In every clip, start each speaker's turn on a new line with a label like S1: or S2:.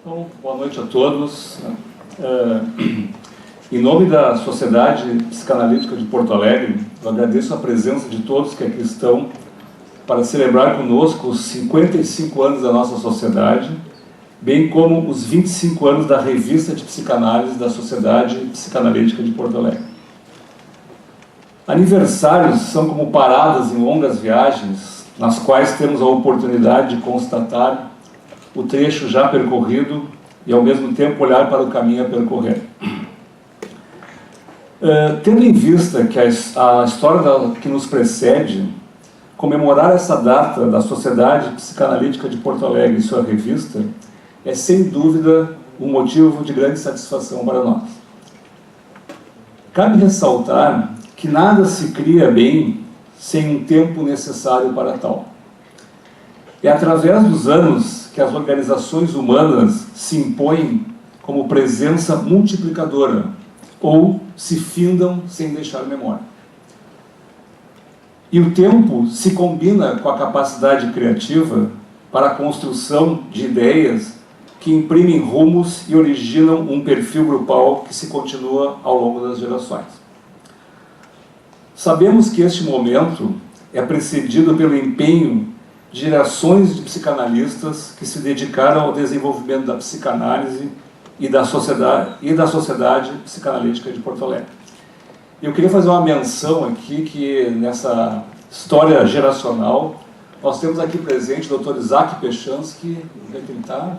S1: Então, boa noite a todos. Em nome da Sociedade Psicanalítica de Porto Alegre, eu agradeço a presença de todos que aqui estão para celebrar conosco os 55 anos da nossa sociedade, bem como os 25 anos da Revista de Psicanálise da Sociedade Psicanalítica de Porto Alegre. Aniversários são como paradas em longas viagens, nas quais temos a oportunidade de constatar o trecho já percorrido e, ao mesmo tempo, olhar para o caminho a percorrer. Tendo em vista que a história que nos precede, comemorar essa data da Sociedade Psicanalítica de Porto Alegre e sua revista é, sem dúvida, um motivo de grande satisfação para nós. Cabe ressaltar que nada se cria bem sem um tempo necessário para tal. É através dos anos que as organizações humanas se impõem como presença multiplicadora ou se findam sem deixar memória. E o tempo se combina com a capacidade criativa para a construção de ideias que imprimem rumos e originam um perfil grupal que se continua ao longo das gerações. Sabemos que este momento é precedido pelo empenho de gerações de psicanalistas que se dedicaram ao desenvolvimento da psicanálise e da Sociedade Psicanalítica de Porto Alegre. Eu queria fazer uma menção aqui que nessa história geracional nós temos aqui presente o Dr. Isaac Pechansky, onde é que ele está?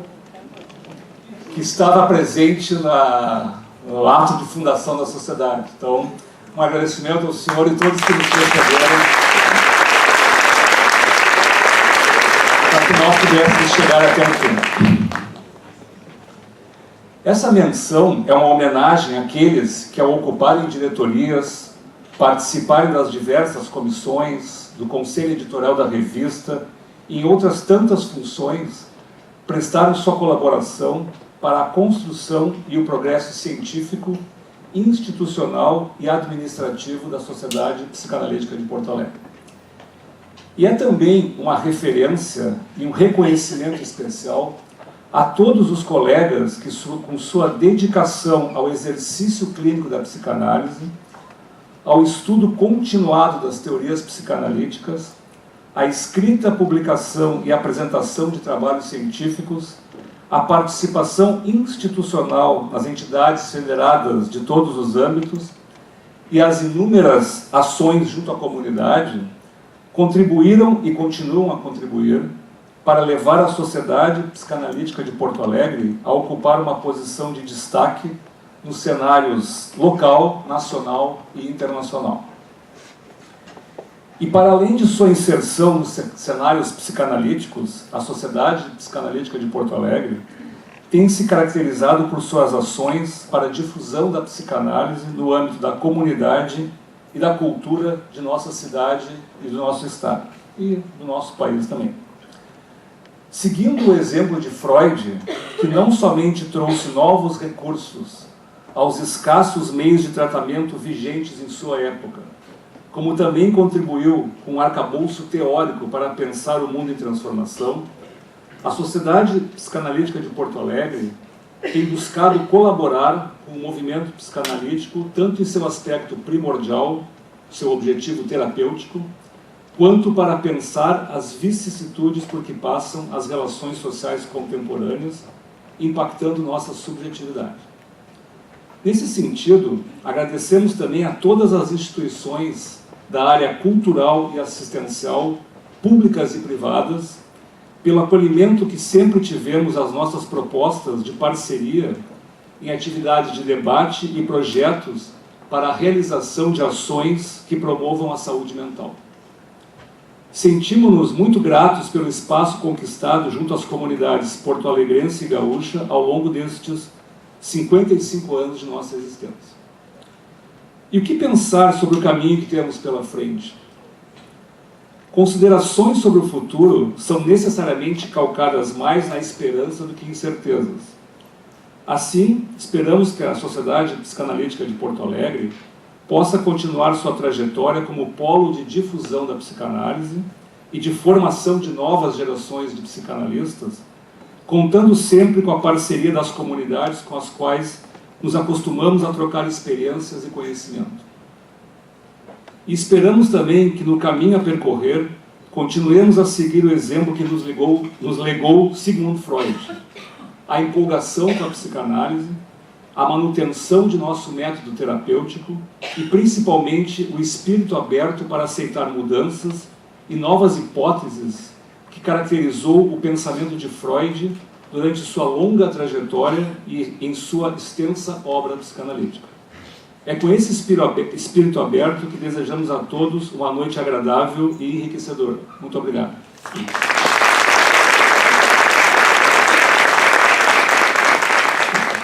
S1: Que estava presente no ato de fundação da sociedade. Então, um agradecimento ao senhor e todos que nos precederam, para que nós pudéssemos chegar até o fim. Essa menção é uma homenagem àqueles que, ao ocuparem diretorias, participarem das diversas comissões, do conselho editorial da revista e em outras tantas funções, prestaram sua colaboração para a construção e o progresso científico, institucional e administrativo da Sociedade Psicanalítica de Porto Alegre. E é também uma referência e um reconhecimento especial a todos os colegas que, com sua dedicação ao exercício clínico da psicanálise, ao estudo continuado das teorias psicanalíticas, à escrita, publicação e apresentação de trabalhos científicos, à participação institucional nas entidades federadas de todos os âmbitos e às inúmeras ações junto à comunidade, contribuíram e continuam a contribuir para levar a Sociedade Psicanalítica de Porto Alegre a ocupar uma posição de destaque nos cenários local, nacional e internacional. E para além de sua inserção nos cenários psicanalíticos, a Sociedade Psicanalítica de Porto Alegre tem se caracterizado por suas ações para a difusão da psicanálise no âmbito da comunidade e da cultura de nossa cidade e do nosso estado, e do nosso país também. Seguindo o exemplo de Freud, que não somente trouxe novos recursos aos escassos meios de tratamento vigentes em sua época, como também contribuiu com um arcabouço teórico para pensar o mundo em transformação, a Sociedade Psicanalítica de Porto Alegre tem buscado colaborar com o movimento psicanalítico, tanto em seu aspecto primordial, seu objetivo terapêutico, quanto para pensar as vicissitudes por que passam as relações sociais contemporâneas, impactando nossa subjetividade. Nesse sentido, agradecemos também a todas as instituições da área cultural e assistencial, públicas e privadas, pelo acolhimento que sempre tivemos às nossas propostas de parceria em atividades de debate e projetos para a realização de ações que promovam a saúde mental. Sentimos-nos muito gratos pelo espaço conquistado junto às comunidades porto-alegrense e gaúcha ao longo destes 55 anos de nossa existência. E o que pensar sobre o caminho que temos pela frente? Considerações sobre o futuro são necessariamente calcadas mais na esperança do que em certezas. Assim, esperamos que a Sociedade Psicanalítica de Porto Alegre possa continuar sua trajetória como polo de difusão da psicanálise e de formação de novas gerações de psicanalistas, contando sempre com a parceria das comunidades com as quais nos acostumamos a trocar experiências e conhecimento. E esperamos também que no caminho a percorrer, continuemos a seguir o exemplo que nos legou Sigmund Freud, a empolgação com a psicanálise, a manutenção de nosso método terapêutico e, principalmente, o espírito aberto para aceitar mudanças e novas hipóteses que caracterizou o pensamento de Freud durante sua longa trajetória e em sua extensa obra psicanalítica. É com esse espírito aberto que desejamos a todos uma noite agradável e enriquecedora. Muito obrigado.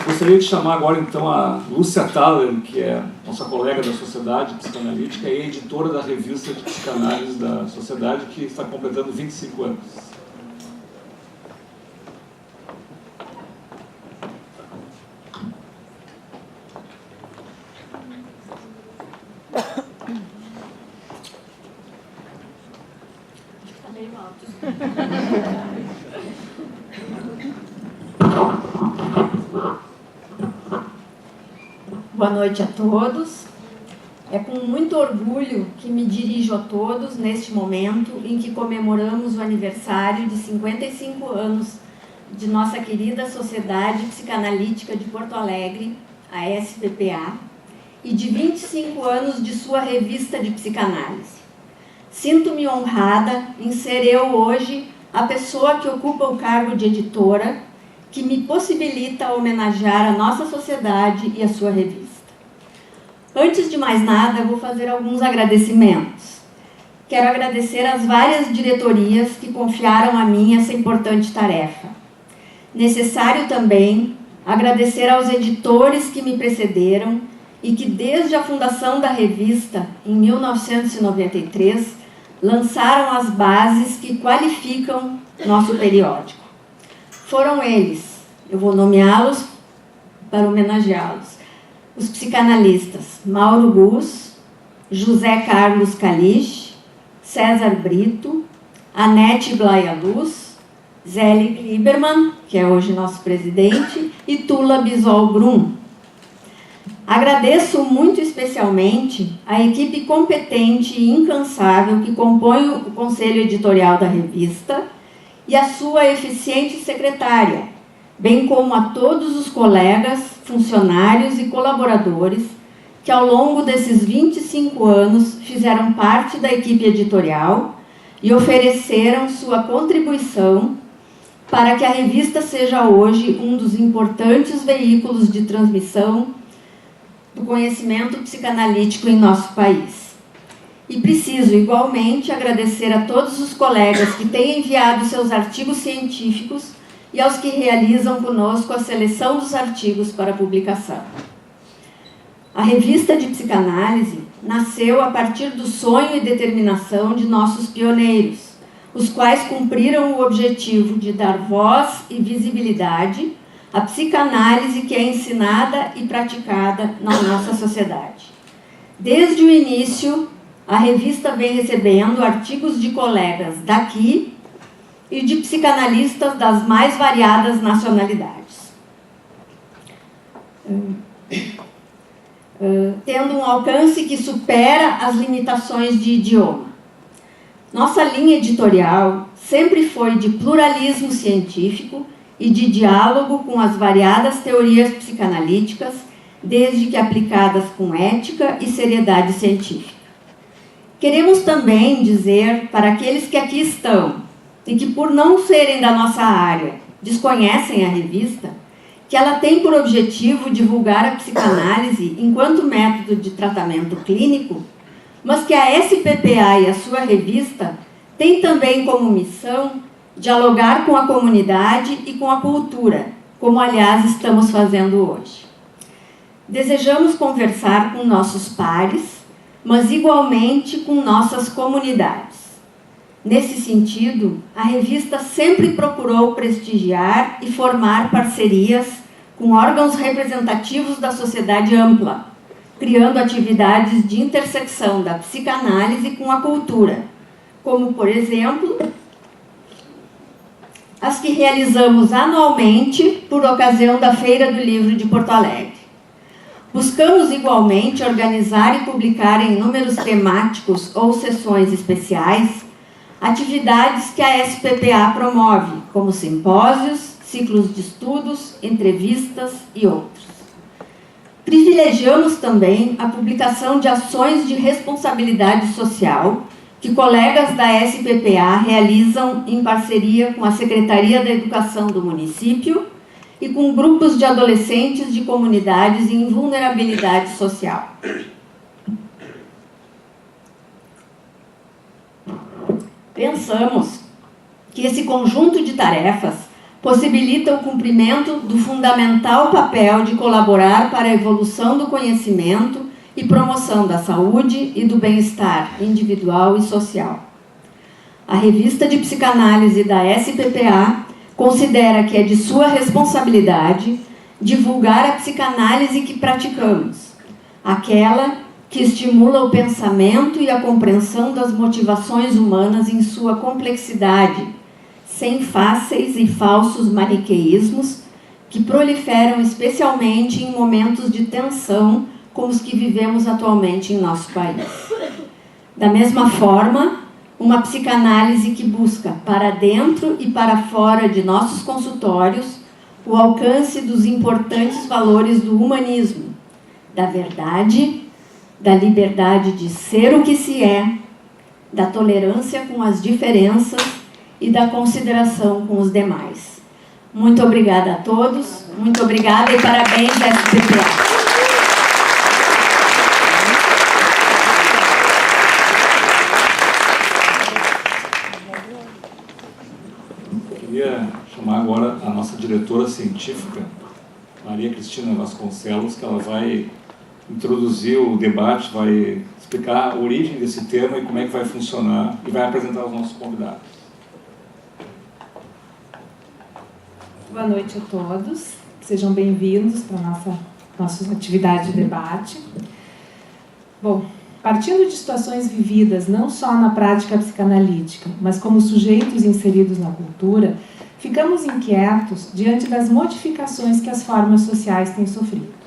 S1: Gostaria de chamar agora, então, a Lúcia Thaler, que é nossa colega da Sociedade Psicanalítica e editora da revista de psicanálise da Sociedade, que está completando 25 anos.
S2: Está meio alto. Boa noite a todos. É com muito orgulho que me dirijo a todos neste momento em que comemoramos o aniversário de 55 anos de nossa querida Sociedade Psicanalítica de Porto Alegre, a SPPA, e de 25 anos de sua revista de psicanálise. Sinto-me honrada em ser eu hoje a pessoa que ocupa o cargo de editora, que me possibilita homenagear a nossa sociedade e a sua revista. Antes de mais nada, eu vou fazer alguns agradecimentos. Quero agradecer às várias diretorias que confiaram a mim essa importante tarefa. Necessário também agradecer aos editores que me precederam e que, desde a fundação da revista, em 1993, lançaram as bases que qualificam nosso periódico. Foram eles, eu vou nomeá-los para homenageá-los, os psicanalistas Mauro Gus, José Carlos Calich, César Brito, Anete Blaia Luz, Zelig Lieberman, que é hoje nosso presidente, e Tula Bisol Brum. Agradeço muito especialmente a equipe competente e incansável que compõe o conselho editorial da revista e a sua eficiente secretária, bem como a todos os colegas, funcionários e colaboradores que ao longo desses 25 anos fizeram parte da equipe editorial e ofereceram sua contribuição para que a revista seja hoje um dos importantes veículos de transmissão do conhecimento psicanalítico em nosso país. E preciso, igualmente, agradecer a todos os colegas que têm enviado seus artigos científicos e aos que realizam conosco a seleção dos artigos para publicação. A revista de psicanálise nasceu a partir do sonho e determinação de nossos pioneiros, os quais cumpriram o objetivo de dar voz e visibilidade à psicanálise que é ensinada e praticada na nossa sociedade. Desde o início, a revista vem recebendo artigos de colegas daqui e de psicanalistas das mais variadas nacionalidades, tendo um alcance que supera as limitações de idioma. Nossa linha editorial sempre foi de pluralismo científico e de diálogo com as variadas teorias psicanalíticas, desde que aplicadas com ética e seriedade científica. Queremos também dizer para aqueles que aqui estão e que, por não serem da nossa área, desconhecem a revista, que ela tem por objetivo divulgar a psicanálise enquanto método de tratamento clínico, mas que a SPPA e a sua revista têm também como missão dialogar com a comunidade e com a cultura, como, aliás, estamos fazendo hoje. Desejamos conversar com nossos pares, mas igualmente com nossas comunidades. Nesse sentido, a revista sempre procurou prestigiar e formar parcerias com órgãos representativos da sociedade ampla, criando atividades de intersecção da psicanálise com a cultura, como, por exemplo, as que realizamos anualmente por ocasião da Feira do Livro de Porto Alegre. Buscamos igualmente organizar e publicar em números temáticos ou sessões especiais atividades que a SPPA promove, como simpósios, ciclos de estudos, entrevistas e outros. Privilegiamos também a publicação de ações de responsabilidade social que colegas da SPPA realizam em parceria com a Secretaria da Educação do município e com grupos de adolescentes de comunidades em vulnerabilidade social. Pensamos que esse conjunto de tarefas possibilita o cumprimento do fundamental papel de colaborar para a evolução do conhecimento e promoção da saúde e do bem-estar individual e social. A revista de psicanálise da SPPA considera que é de sua responsabilidade divulgar a psicanálise que praticamos, aquela que estimula o pensamento e a compreensão das motivações humanas em sua complexidade, sem fáceis e falsos maniqueísmos que proliferam especialmente em momentos de tensão como os que vivemos atualmente em nosso país. Da mesma forma, uma psicanálise que busca, para dentro e para fora de nossos consultórios, o alcance dos importantes valores do humanismo, da verdade, da liberdade de ser o que se é, da tolerância com as diferenças e da consideração com os demais. Muito obrigada a todos, muito obrigada e parabéns, SPPA.
S1: Queria chamar agora a nossa diretora científica, Maria Cristina Vasconcelos, que ela vai introduzir o debate, vai explicar a origem desse tema e como é que vai funcionar e vai apresentar os nossos convidados.
S3: Boa noite a todos, sejam bem-vindos para a nossa atividade de debate. Bom, partindo de situações vividas não só na prática psicanalítica, mas como sujeitos inseridos na cultura, ficamos inquietos diante das modificações que as formas sociais têm sofrido.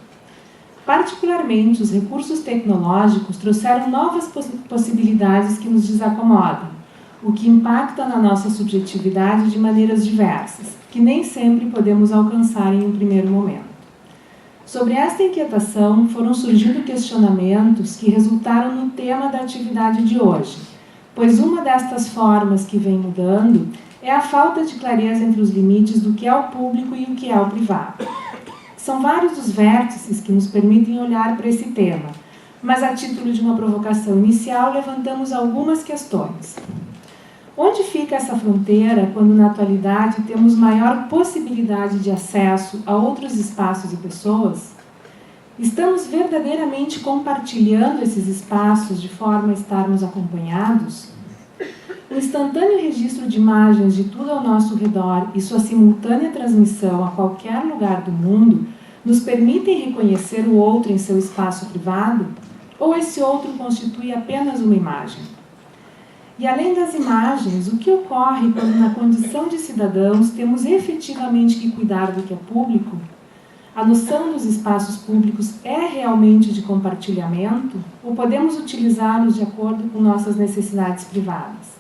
S3: Particularmente, os recursos tecnológicos trouxeram novas possibilidades que nos desacomodam, o que impacta na nossa subjetividade de maneiras diversas, que nem sempre podemos alcançar em um primeiro momento. Sobre esta inquietação, foram surgindo questionamentos que resultaram no tema da atividade de hoje, pois uma destas formas que vem mudando é a falta de clareza entre os limites do que é o público e o que é o privado. São vários os vértices que nos permitem olhar para esse tema, mas a título de uma provocação inicial, levantamos algumas questões. Onde fica essa fronteira quando, na atualidade, temos maior possibilidade de acesso a outros espaços e pessoas? Estamos verdadeiramente compartilhando esses espaços de forma a estarmos acompanhados? O instantâneo registro de imagens de tudo ao nosso redor e sua simultânea transmissão a qualquer lugar do mundo nos permitem reconhecer o outro em seu espaço privado? Ou esse outro constitui apenas uma imagem? E além das imagens, o que ocorre quando, na condição de cidadãos, temos efetivamente que cuidar do que é público? A noção dos espaços públicos é realmente de compartilhamento? Ou podemos utilizá-los de acordo com nossas necessidades privadas?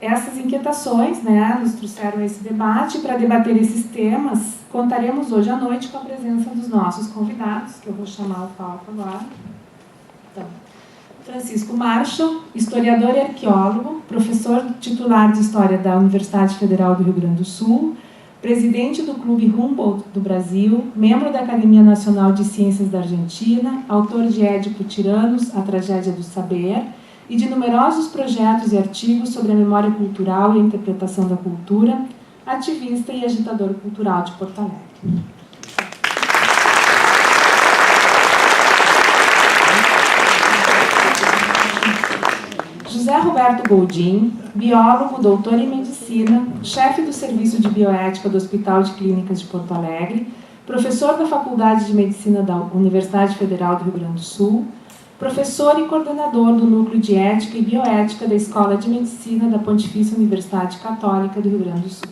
S3: Essas inquietações, nos trouxeram esse debate. Para debater esses temas, contaremos hoje à noite com a presença dos nossos convidados, que eu vou chamar o palco agora. Então, Francisco Marshall, historiador e arqueólogo, professor titular de História da Universidade Federal do Rio Grande do Sul, presidente do Clube Humboldt do Brasil, membro da Academia Nacional de Ciências da Argentina, autor de Édipo Tiranos, A Tragédia do Saber, e de numerosos projetos e artigos sobre a memória cultural e a interpretação da cultura, ativista e agitador cultural de Porto Alegre. José Roberto Goldin, biólogo, doutor em medicina, chefe do Serviço de Bioética do Hospital de Clínicas de Porto Alegre, professor da Faculdade de Medicina da Universidade Federal do Rio Grande do Sul, professor e coordenador do Núcleo de Ética e Bioética da Escola de Medicina da Pontifícia Universidade Católica do Rio Grande do Sul.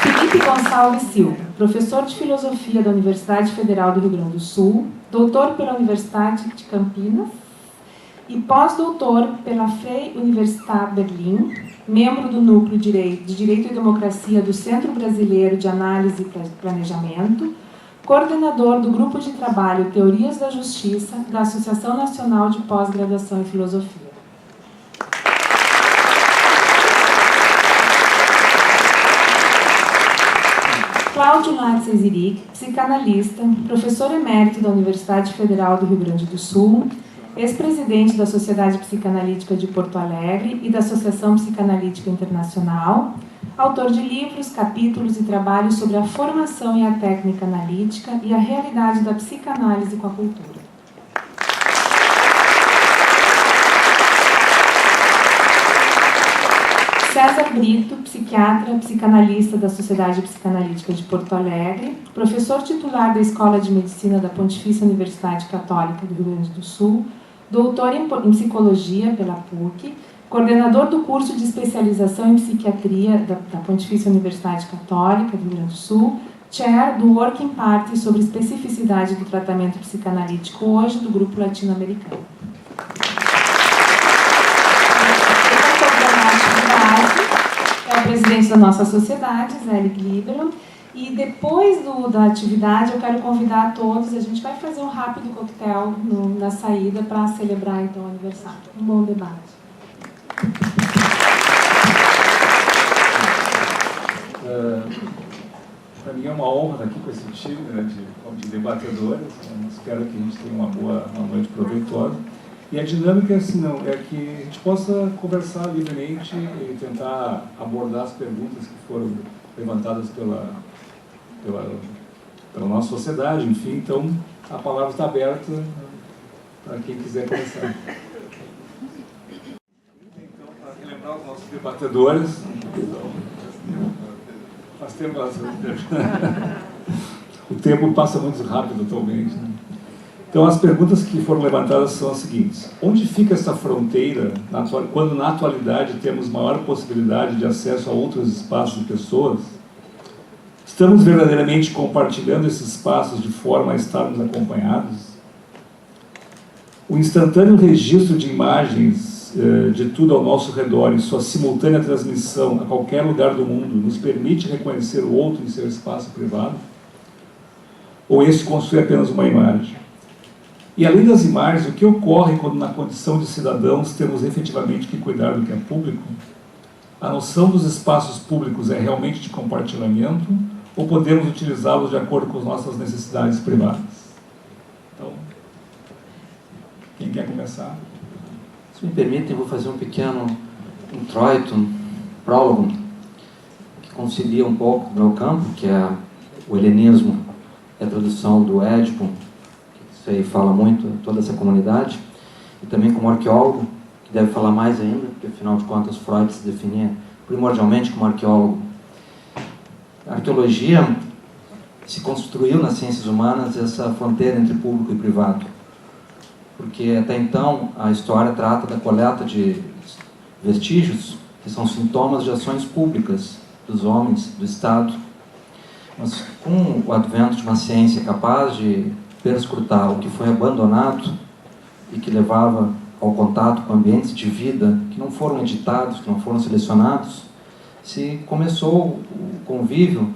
S3: Felipe Gonçalves Silva, professor de Filosofia da Universidade Federal do Rio Grande do Sul, doutor pela Universidade de Campinas e pós-doutor pela Freie Universität Berlim, membro do Núcleo de Direito e Democracia do Centro Brasileiro de Análise e Planejamento, coordenador do Grupo de Trabalho Teorias da Justiça da Associação Nacional de Pós-Graduação em Filosofia. Cláudio Narcís Iric, psicanalista, professor emérito da Universidade Federal do Rio Grande do Sul, ex-presidente da Sociedade Psicanalítica de Porto Alegre e da Associação Psicanalítica Internacional, autor de livros, capítulos e trabalhos sobre a formação e a técnica analítica e a realidade da psicanálise com a cultura. César Brito, psiquiatra, psicanalista da Sociedade Psicanalítica de Porto Alegre, professor titular da Escola de Medicina da Pontifícia Universidade Católica do Rio Grande do Sul, doutor em Psicologia pela PUC, coordenador do curso de especialização em Psiquiatria da Pontifícia Universidade Católica do Rio Grande do Sul, chair do Working Party sobre especificidade do tratamento psicanalítico hoje do Grupo Latino-Americano. É o presidente da nossa sociedade, Zé Gliberman, e depois da atividade eu quero convidar a todos, a gente vai fazer um rápido coquetel na saída para celebrar então o aniversário. Um bom debate.
S1: Para mim é uma honra estar aqui com esse time, né, de debatedores. Espero que a gente tenha uma noite proveitosa. E a dinâmica é assim, não, é que a gente possa conversar livremente e tentar abordar as perguntas que foram levantadas pela nossa sociedade, enfim. Então, a palavra está aberta para quem quiser começar. Então, para relembrar os nossos debatedores, faz tempo o tempo passa muito rápido atualmente, né? Então, as perguntas que foram levantadas são as seguintes. Onde fica essa fronteira quando, na atualidade, temos maior possibilidade de acesso a outros espaços e pessoas? Estamos verdadeiramente compartilhando esses espaços de forma a estarmos acompanhados? O instantâneo registro de imagens de tudo ao nosso redor e sua simultânea transmissão a qualquer lugar do mundo nos permite reconhecer o outro em seu espaço privado? Ou esse constitui apenas uma imagem? E além das imagens, o que ocorre quando na condição de cidadãos temos efetivamente que cuidar do que é público? A noção dos espaços públicos é realmente de compartilhamento ou podemos utilizá-los de acordo com as nossas necessidades privadas? Então, quem quer começar?
S4: Se me permitem, eu vou fazer um pequeno introito, um prólogo, que concilia um pouco do meu campo, que é o helenismo, é a tradução do Édipo, isso aí fala muito a toda essa comunidade, e também como arqueólogo, que deve falar mais ainda, porque afinal de contas Freud se definia primordialmente como arqueólogo. A arqueologia se construiu nas ciências humanas essa fronteira entre público e privado, porque até então a história trata da coleta de vestígios, que são sintomas de ações públicas dos homens, do Estado. Mas com o advento de uma ciência capaz de perscrutar o que foi abandonado e que levava ao contato com ambientes de vida que não foram editados, que não foram selecionados, se começou o convívio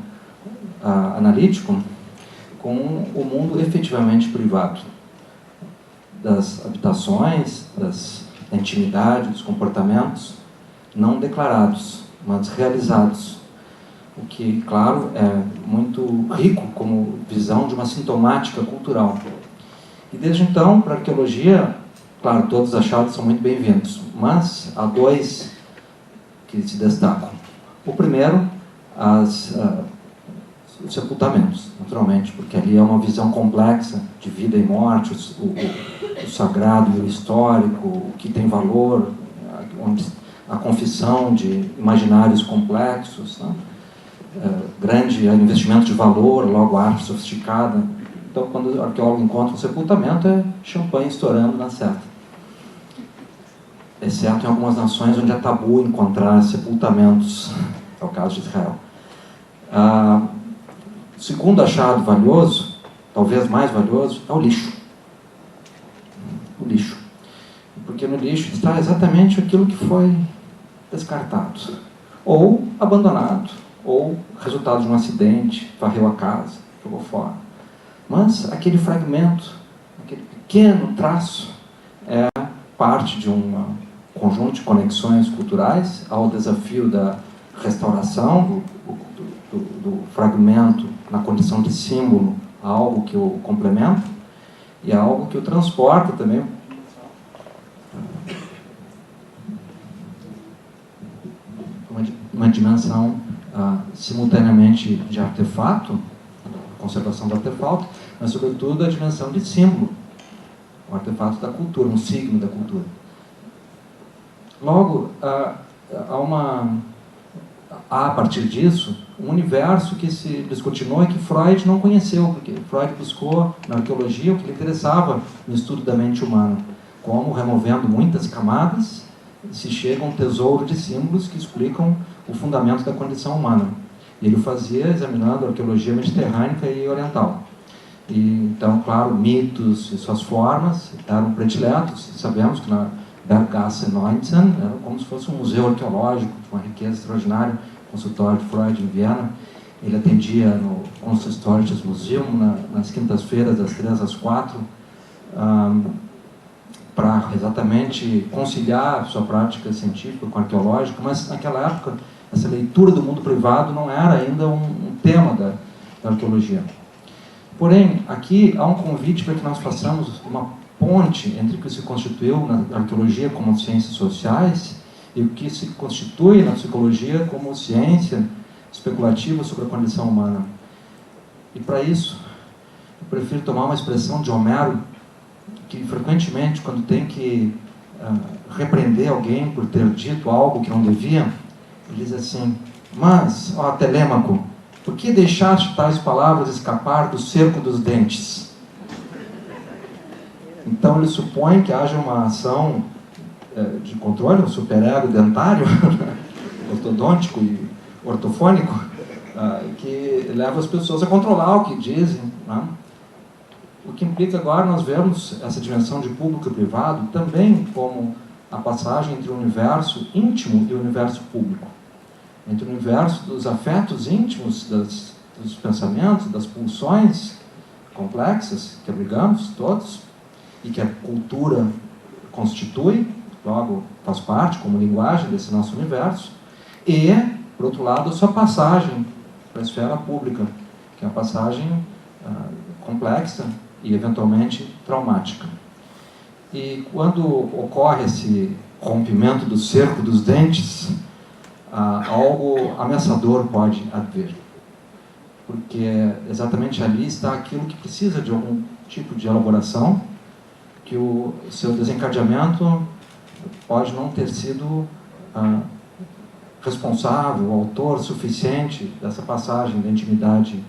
S4: analítico com o mundo efetivamente privado, das habitações, da intimidade, dos comportamentos não declarados, mas realizados. O que, claro, é muito rico como visão de uma sintomática cultural. E desde então, para a arqueologia, claro, todos os achados são muito bem-vindos, mas há dois que se destacam. O primeiro, os sepultamentos, naturalmente, porque ali é uma visão complexa de vida e morte, o sagrado e o histórico, o que tem valor, onde a confissão de imaginários complexos, né? grande investimento de valor, logo arte sofisticada. Então, quando o arqueólogo encontra um sepultamento, é champanhe estourando na certa. Exceto em algumas nações onde é tabu encontrar sepultamentos. É o caso de Israel. O segundo achado valioso, talvez mais valioso, é o lixo. O lixo. Porque no lixo está exatamente aquilo que foi descartado, ou abandonado, ou resultado de um acidente, varreu a casa, jogou fora. Mas aquele fragmento, aquele pequeno traço, é parte de um conjunto de conexões culturais ao desafio da restauração do fragmento na condição de símbolo a algo que o complementa e a algo que o transporta também. Uma dimensão simultaneamente de artefato, conservação do artefato, mas sobretudo a dimensão de símbolo, o artefato da cultura, um signo da cultura. Logo, há a partir disso um universo que se descortinou e que Freud não conheceu, porque Freud buscou na arqueologia o que lhe interessava no estudo da mente humana, como removendo muitas camadas se chega a um tesouro de símbolos que explicam o fundamento da condição humana. E ele o fazia examinando a arqueologia mediterrânica e oriental. E, então, claro, mitos e suas formas eram prediletos. Sabemos que na Berggasse 19 era como se fosse um museu arqueológico, com uma riqueza extraordinária, consultório de Freud em Viena. Ele atendia no Kunsthistorisches Museum nas quintas-feiras, das 3 às 4, para exatamente conciliar sua prática científica com a arqueológica, mas naquela época essa leitura do mundo privado não era ainda um tema da arqueologia. Porém, aqui há um convite para que nós façamos uma ponte entre o que se constituiu na arqueologia como ciências sociais e o que se constitui na psicologia como ciência especulativa sobre a condição humana. E para isso, eu prefiro tomar uma expressão de Homero, que frequentemente, quando tem que repreender alguém por ter dito algo que não devia, ele diz assim: mas, ó Telêmaco, por que deixaste tais palavras escapar do cerco dos dentes? Então ele supõe que haja uma ação de controle, um superego dentário, ortodôntico e ortofônico, que leva as pessoas a controlar o que dizem, né? O que implica agora nós vemos essa dimensão de público e privado também como a passagem entre o universo íntimo e o universo público. Entre o universo dos afetos íntimos, dos pensamentos, das pulsões complexas que abrigamos todos e que a cultura constitui, logo faz parte como linguagem desse nosso universo, e, por outro lado, a sua passagem para a esfera pública, que é uma passagem complexa e eventualmente traumática. E quando ocorre esse rompimento do cerco dos dentes, algo ameaçador pode haver, porque exatamente ali está aquilo que precisa de algum tipo de elaboração, que o seu desencadeamento pode não ter sido responsável, autor suficiente dessa passagem da intimidade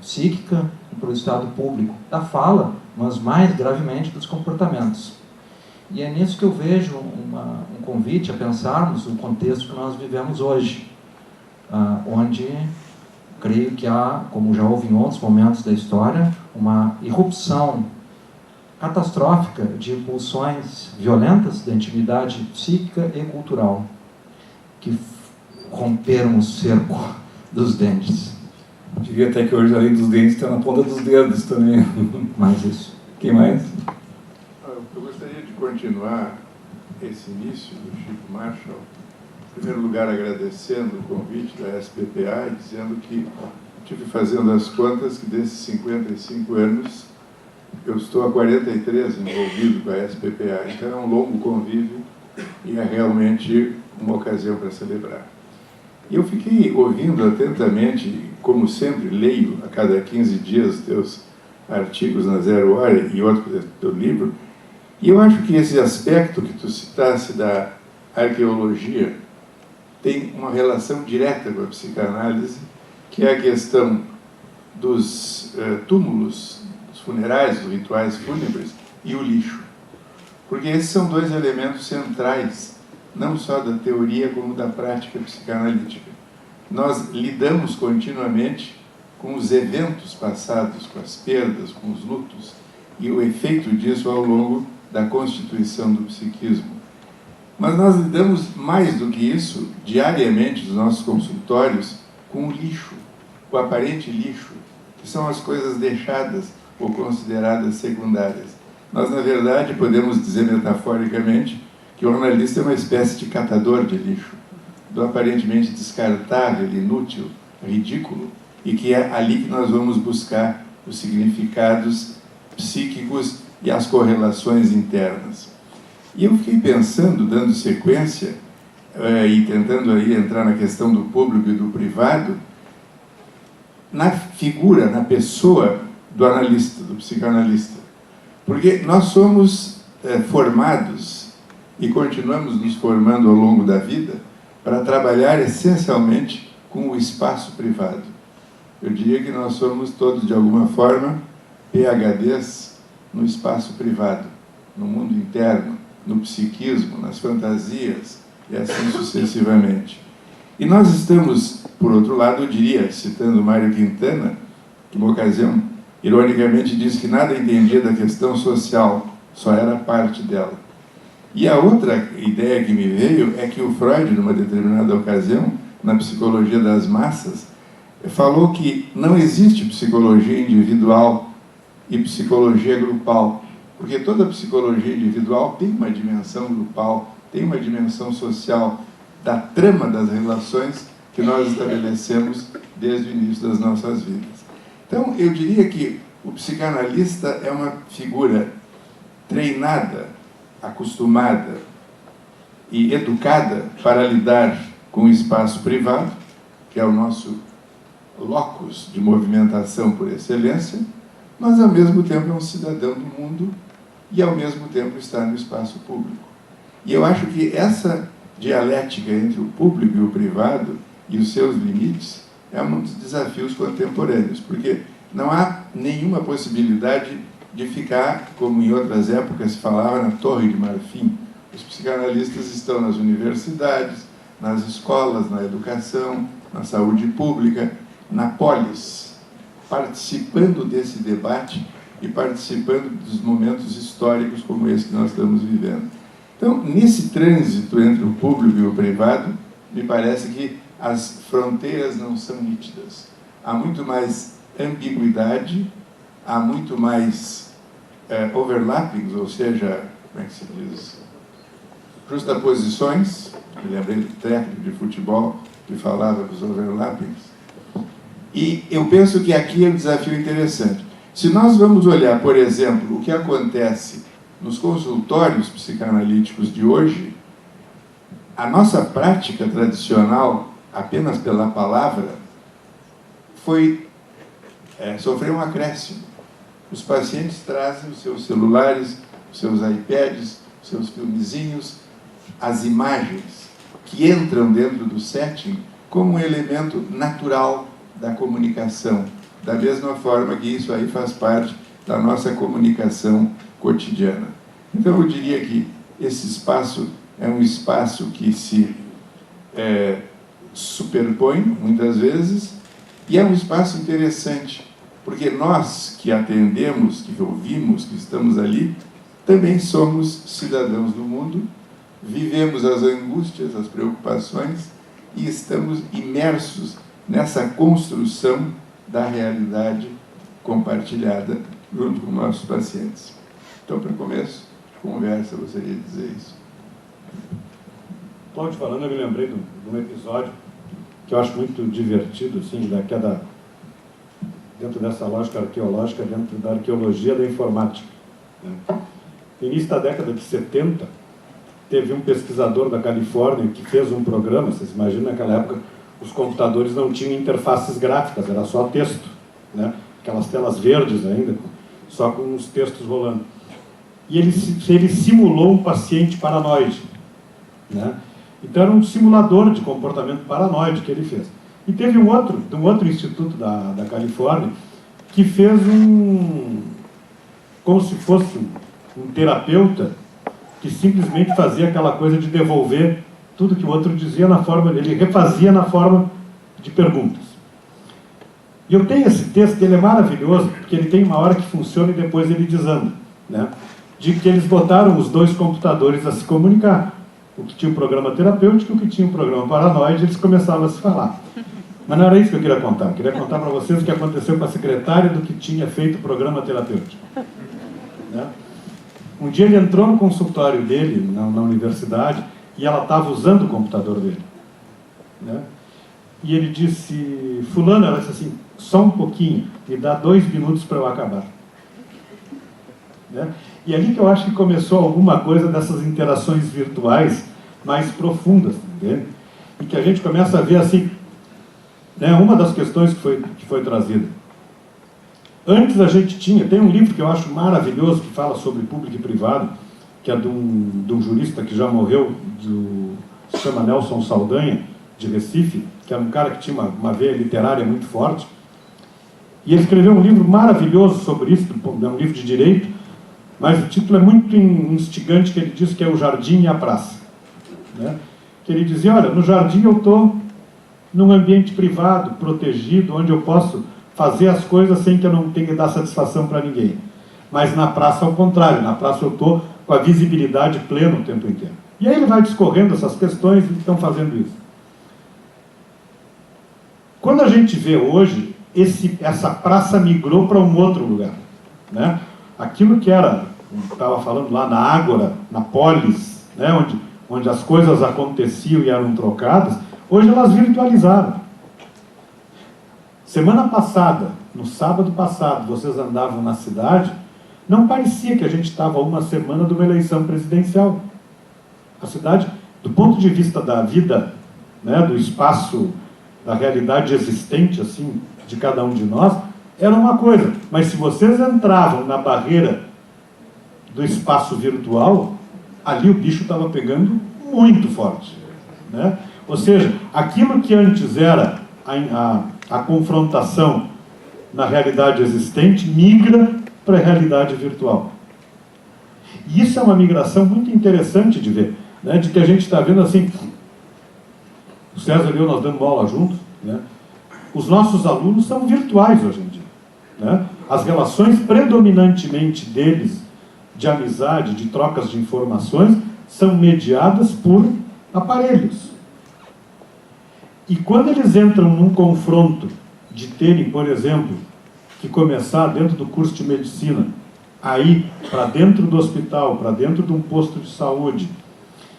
S4: psíquica para o estado público da fala, mas mais gravemente dos comportamentos. E é nisso que eu vejo um convite a pensarmos o contexto que nós vivemos hoje, onde creio que há, como já houve em outros momentos da história, uma irrupção catastrófica de impulsões violentas da intimidade psíquica e cultural, que romperam o cerco dos dentes.
S1: Diria até que hoje, além dos dentes, está na ponta dos dedos também.
S4: Mais isso.
S1: Quem mais?
S5: Eu gostaria de continuar esse início do Chico Marshall, em primeiro lugar agradecendo o convite da SPPA e dizendo que estive fazendo as contas que desses 55 anos eu estou há 43 envolvido com a SPPA, então é um longo convívio e é realmente uma ocasião para celebrar. E eu fiquei ouvindo atentamente, como sempre leio a cada 15 dias teus artigos na Zero Hora e outro do teu livro, e eu acho que esse aspecto que tu citasse da arqueologia tem uma relação direta com a psicanálise que é a questão dos túmulos, dos funerais, dos rituais fúnebres e o lixo. Porque esses são dois elementos centrais, não só da teoria como da prática psicanalítica. Nós lidamos continuamente com os eventos passados, com as perdas, com os lutos, e o efeito disso ao longo da constituição do psiquismo. Mas nós lidamos mais do que isso, diariamente, nos nossos consultórios, com o lixo, o aparente lixo, que são as coisas deixadas ou consideradas secundárias. Nós, na verdade, podemos dizer metaforicamente que o analista é uma espécie de catador de lixo, do aparentemente descartável, inútil, ridículo, e que é ali que nós vamos buscar os significados psíquicos e as correlações internas. E eu fiquei pensando, dando sequência, e tentando aí entrar na questão do público e do privado, na figura, na pessoa do analista, do psicanalista. Porque nós somos formados e continuamos nos formando ao longo da vida para trabalhar essencialmente com o espaço privado. Eu diria que nós somos todos, de alguma forma, PhDs no espaço privado, no mundo interno, no psiquismo, nas fantasias e assim sucessivamente. E nós estamos, por outro lado, eu diria, citando Mário Quintana, que uma ocasião, ironicamente, disse que nada entendia da questão social, só era parte dela. E a outra ideia que me veio é que o Freud, numa determinada ocasião, na psicologia das massas, falou que não existe psicologia individual e psicologia grupal, porque toda psicologia individual tem uma dimensão grupal, tem uma dimensão social, da trama das relações que nós estabelecemos desde o início das nossas vidas. Então, eu diria que o psicanalista é uma figura treinada, acostumada e educada para lidar com o espaço privado, que é o nosso locus de movimentação por excelência, mas ao mesmo tempo é um cidadão do mundo e ao mesmo tempo está no espaço público. E eu acho que essa dialética entre o público e o privado e os seus limites é um dos desafios contemporâneos, porque não há nenhuma possibilidade de ficar, como em outras épocas se falava, na Torre de Marfim. Os psicanalistas estão nas universidades, nas escolas, na educação, na saúde pública, na polis, participando desse debate e participando dos momentos históricos como esse que nós estamos vivendo. Então, nesse trânsito entre o público e o privado, me parece que as fronteiras não são nítidas. Há muito mais ambiguidade, há muito mais overlappings, ou seja, como é que se diz? Justaposições. Me lembrei do técnico de futebol que falava dos overlappings. E eu penso que aqui é um desafio interessante. Se nós vamos olhar, por exemplo, o que acontece nos consultórios psicanalíticos de hoje, a nossa prática tradicional, apenas pela palavra, sofreu um acréscimo. Os pacientes trazem os seus celulares, os seus iPads, os seus filmezinhos, as imagens que entram dentro do setting como um elemento natural da comunicação, da mesma forma que isso aí faz parte da nossa comunicação cotidiana. Então, eu diria que esse espaço é um espaço que se superpõe, muitas vezes, e é um espaço interessante, porque nós que atendemos, que ouvimos, que estamos ali, também somos cidadãos do mundo, vivemos as angústias, as preocupações e estamos imersos nessa construção da realidade compartilhada junto com nossos pacientes. Então, para começo de conversa, eu gostaria de dizer isso.
S1: Cláudio falando, eu me lembrei de um episódio que eu acho muito divertido, assim, dentro dessa lógica arqueológica, dentro da arqueologia da informática. Né? No início da década de 70, teve um pesquisador da Califórnia que fez um programa, vocês imaginam, naquela época os computadores não tinham interfaces gráficas, era só texto, né? Aquelas telas verdes ainda, só com os textos rolando. E ele simulou um paciente paranoide, né? Então era um simulador de comportamento paranoide que ele fez.
S6: E teve um outro instituto da Califórnia que fez como se fosse um terapeuta que simplesmente fazia aquela coisa de devolver tudo que o outro dizia na forma, ele refazia na forma de perguntas. E eu tenho esse texto, ele é maravilhoso, porque ele tem uma hora que funciona e depois ele desanda, né? De que eles botaram os dois computadores a se comunicar. O que tinha um programa terapêutico e o que tinha um programa paranoide, eles começavam a se falar. Mas não era isso que eu queria contar. Eu queria contar para vocês o que aconteceu com a secretária do que tinha feito o programa terapêutico. Né? Um dia ele entrou no consultório dele, na universidade, e ela estava usando o computador dele. Né? E ele disse, fulano, ela disse assim, só um pouquinho, me dá 2 minutos para eu acabar. Né? E ali que eu acho que começou alguma coisa dessas interações virtuais mais profundas, entende? E que a gente começa a ver assim, né, uma das questões que foi trazida. Antes a gente tem um livro que eu acho maravilhoso, que fala sobre público e privado, que é de um jurista que já morreu, se chama Nelson Saldanha, de Recife, que era um cara que tinha uma veia literária muito forte. E ele escreveu um livro maravilhoso sobre isso, é um livro de direito, mas o título é muito instigante, que ele diz que é O Jardim e a Praça. Né? Que ele dizia, olha, no jardim eu estou num ambiente privado, protegido, onde eu posso fazer as coisas sem que eu não tenha que dar satisfação para ninguém. Mas na praça, ao contrário, na praça eu estou com a visibilidade plena o tempo inteiro. E aí ele vai discorrendo essas questões e estão fazendo isso. Quando a gente vê hoje, essa praça migrou para um outro lugar. Né? Aquilo que era, estava falando lá na Ágora, na Polis, né? onde as coisas aconteciam e eram trocadas, hoje elas virtualizaram. Semana passada, no sábado passado, vocês andavam na cidade, não parecia que a gente estava a uma semana de uma eleição presidencial. A cidade, do ponto de vista da vida, né, do espaço, da realidade existente, assim, de cada um de nós, era uma coisa. Mas se vocês entravam na barreira do espaço virtual, ali o bicho estava pegando muito forte. Né? Ou seja, aquilo que antes era a confrontação na realidade existente, migra para a realidade virtual. E isso é uma migração muito interessante de ver, né? De que a gente está vendo assim, o César e eu, nós damos aula juntos, né? Os nossos alunos são virtuais hoje em dia. Né? As relações predominantemente deles, de amizade, de trocas de informações, são mediadas por aparelhos. E quando eles entram num confronto de terem, por exemplo, que começar dentro do curso de medicina, a ir para dentro do hospital, para dentro de um posto de saúde,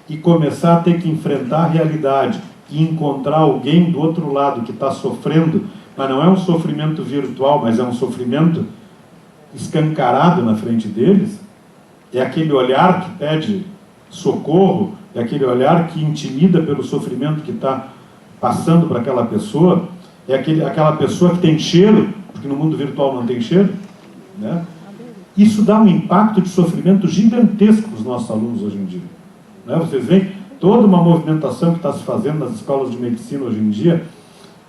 S6: e começar a ter que enfrentar a realidade e encontrar alguém do outro lado que está sofrendo, mas não é um sofrimento virtual, mas é um sofrimento escancarado na frente deles, é aquele olhar que pede socorro, é aquele olhar que intimida pelo sofrimento que está passando para aquela pessoa, é aquela pessoa que tem cheiro, porque no mundo virtual não tem cheiro, né? Isso dá um impacto de sofrimento gigantesco para os nossos alunos hoje em dia. Né? Vocês veem toda uma movimentação que está se fazendo nas escolas de medicina hoje em dia,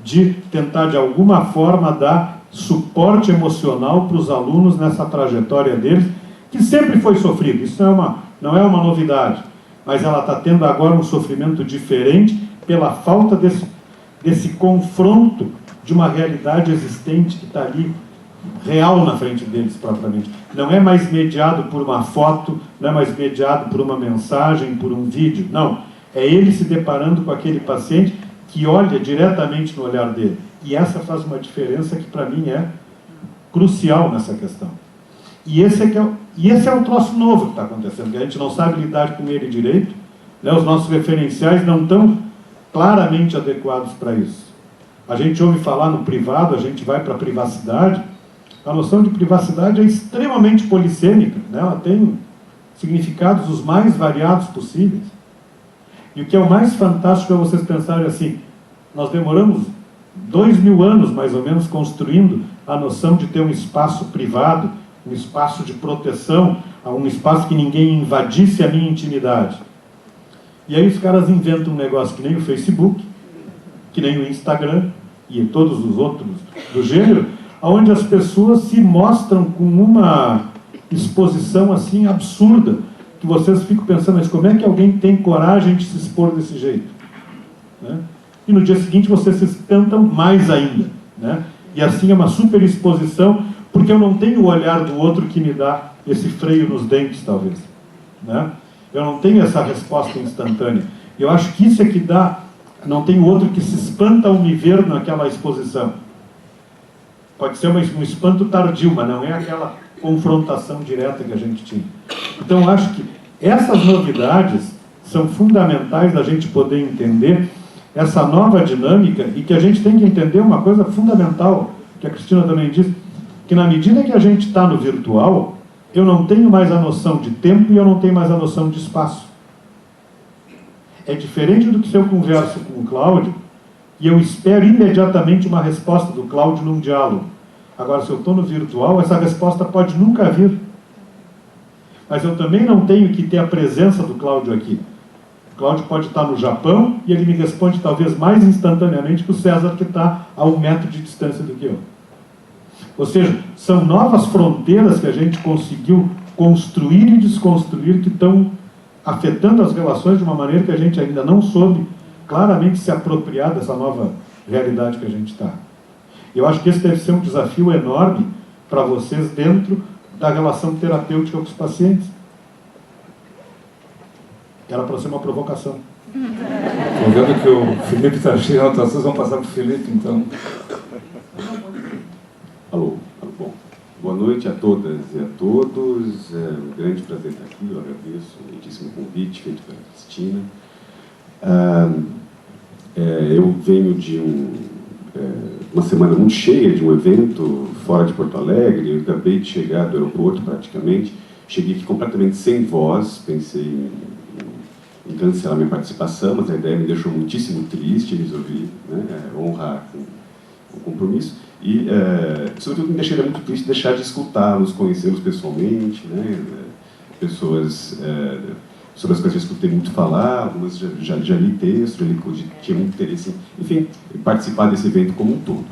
S6: de tentar de alguma forma dar suporte emocional para os alunos nessa trajetória deles, que sempre foi sofrido. Isso não é uma novidade, mas ela está tendo agora um sofrimento diferente pela falta desse confronto de uma realidade existente que está ali, real na frente deles propriamente. Não é mais mediado por uma foto, não é mais mediado por uma mensagem, por um vídeo, não. É ele se deparando com aquele paciente que olha diretamente no olhar dele. E essa faz uma diferença que para mim é crucial nessa questão. E esse é o troço novo que está acontecendo, que a gente não sabe lidar com ele direito, né? Os nossos referenciais não estão claramente adequados para isso. A gente ouve falar no privado, a gente vai para a privacidade. A noção de privacidade é extremamente polissêmica, né? Ela tem significados os mais variados possíveis. E o que é o mais fantástico é vocês pensarem assim, nós demoramos 2000 anos, mais ou menos, construindo a noção de ter um espaço privado, um espaço de proteção, um espaço que ninguém invadisse a minha intimidade. E aí os caras inventam um negócio que nem o Facebook, que nem o Instagram, e todos os outros do gênero, onde as pessoas se mostram com uma exposição assim absurda, que vocês ficam pensando, mas como é que alguém tem coragem de se expor desse jeito? Né? E no dia seguinte vocês se espantam mais ainda. Né? E assim é uma super exposição, porque eu não tenho o olhar do outro que me dá esse freio nos dentes, talvez. Né? Eu não tenho essa resposta instantânea. Eu acho que isso é que dá, não tem outro que se espanta ao me ver naquela exposição. Pode ser um espanto tardio, mas não é aquela confrontação direta que a gente tinha. Então, eu acho que essas novidades são fundamentais da gente poder entender essa nova dinâmica, e que a gente tem que entender uma coisa fundamental, que a Cristina também disse, que na medida que a gente está no virtual, eu não tenho mais a noção de tempo e eu não tenho mais a noção de espaço. É diferente do que se eu converso com o Cláudio e eu espero imediatamente uma resposta do Cláudio num diálogo. Agora, se eu estou no virtual, essa resposta pode nunca vir. Mas eu também não tenho que ter a presença do Cláudio aqui. O Cláudio pode estar no Japão e ele me responde talvez mais instantaneamente que o César, que está a 1 metro de distância do que eu. Ou seja, são novas fronteiras que a gente conseguiu construir e desconstruir, que estão afetando as relações de uma maneira que a gente ainda não soube claramente se apropriar dessa nova realidade que a gente está. Eu acho que esse deve ser um desafio enorme para vocês dentro da relação terapêutica com os pacientes. Era para ser uma provocação.
S1: Estou vendo que o Felipe está cheio de anotações, vamos passar para o Felipe, então.
S7: Alô, bom. Boa noite a todas e a todos. É um grande prazer estar aqui. Eu agradeço o muitíssimo convite feito pela Cristina. Eu venho de uma semana muito cheia de um evento fora de Porto Alegre. Eu acabei de chegar do aeroporto praticamente. Cheguei aqui completamente sem voz. Pensei em cancelar minha participação, mas a ideia me deixou muitíssimo triste. Resolvi, né, honrar o compromisso. E, sobretudo, me deixaria muito triste deixar de escutá-los, conhecê-los pessoalmente, né? Pessoas sobre as quais eu escutei muito falar, algumas já li texto, tinha muito interesse em, enfim, participar desse evento como um todo.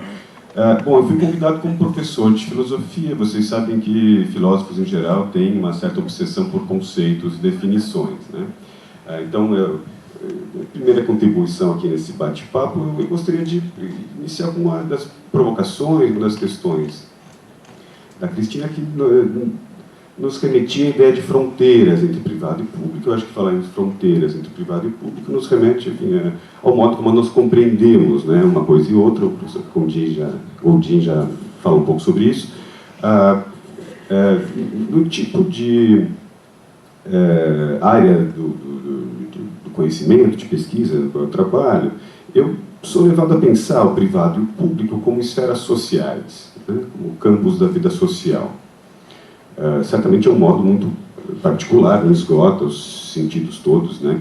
S7: Bom, eu fui convidado como professor de filosofia. Vocês sabem que filósofos, em geral, têm uma certa obsessão por conceitos e definições, né? Então, a primeira contribuição aqui nesse bate-papo, eu gostaria de iniciar com uma das provocações, uma das questões da Cristina, que nos remetia à ideia de fronteiras entre privado e público. Eu acho que falar em fronteiras entre privado e público nos remete, enfim, ao modo como nós compreendemos, né, uma coisa e outra. O professor Gondim já falou um pouco sobre isso. No tipo de área do conhecimento, de pesquisa, do eu trabalho, eu sou levado a pensar o privado e o público como esferas sociais, né, como campos da vida social. Certamente é um modo muito particular, não esgota os sentidos todos, né,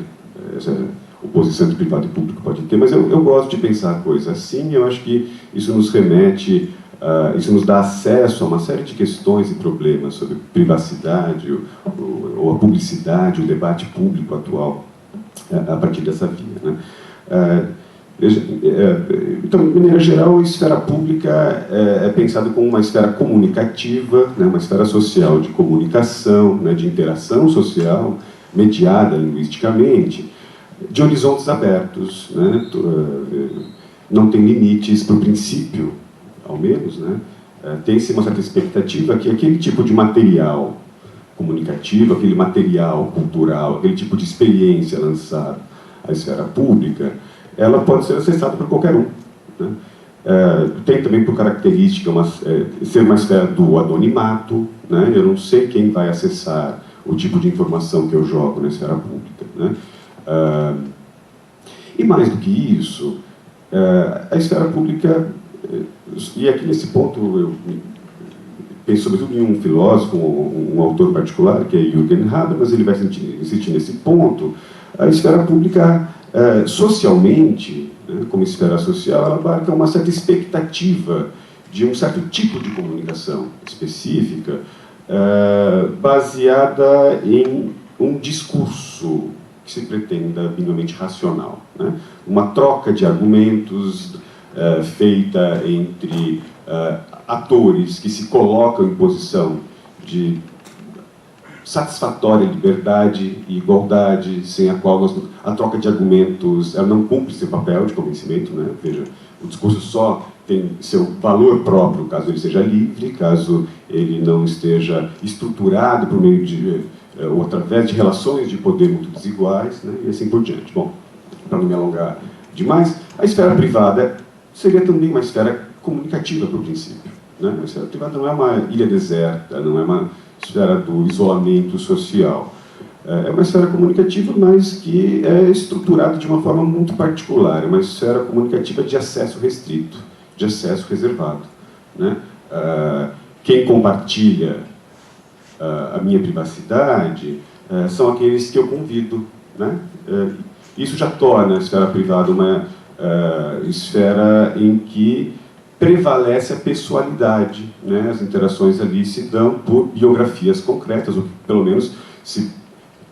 S7: essa oposição entre privado e público pode ter, mas eu gosto de pensar a coisa assim. Eu acho que isso nos remete, isso nos dá acesso a uma série de questões e problemas sobre privacidade, ou a publicidade, o debate público atual, a partir dessa via, né? Então, de maneira geral, a esfera pública é pensada como uma esfera comunicativa, né, uma esfera social de comunicação, né, de interação social, mediada linguisticamente, de horizontes abertos, né, não tem limites para o princípio, ao menos, né? Tem-se uma certa expectativa que aquele tipo de material comunicativo, aquele material cultural, aquele tipo de experiência lançada à esfera pública, ela pode ser acessada por qualquer um, né? Tem também por característica ser uma esfera do anonimato, né? Eu não sei quem vai acessar o tipo de informação que eu jogo na esfera pública, né? E mais do que isso, a esfera pública, e aqui nesse ponto eu penso sobretudo em um filósofo, um autor particular, que é Jürgen Habermas, ele vai insistir nesse ponto. A esfera pública, socialmente, né, como esfera social, ela abarca uma certa expectativa de um certo tipo de comunicação específica, baseada em um discurso que se pretenda minimamente racional, né? Uma troca de argumentos, feita entre atores que se colocam em posição de satisfatória liberdade e igualdade, sem a qual a troca de argumentos ela não cumpre seu papel de convencimento, né? Veja, o discurso só tem seu valor próprio caso ele seja livre, caso ele não esteja estruturado por meio de ou através de relações de poder muito desiguais, né? E assim por diante. Bom, para não me alongar demais, a esfera privada seria também uma esfera comunicativa, por princípio, né? A esfera privada não é uma ilha deserta, não é uma esfera do isolamento social. É uma esfera comunicativa, mas que é estruturada de uma forma muito particular. É uma esfera comunicativa de acesso restrito, de acesso reservado, né? Quem compartilha a minha privacidade são aqueles que eu convido, né? Isso já torna a esfera privada uma esfera em que prevalece a pessoalidade, né? As interações ali se dão por biografias concretas, ou que, pelo menos,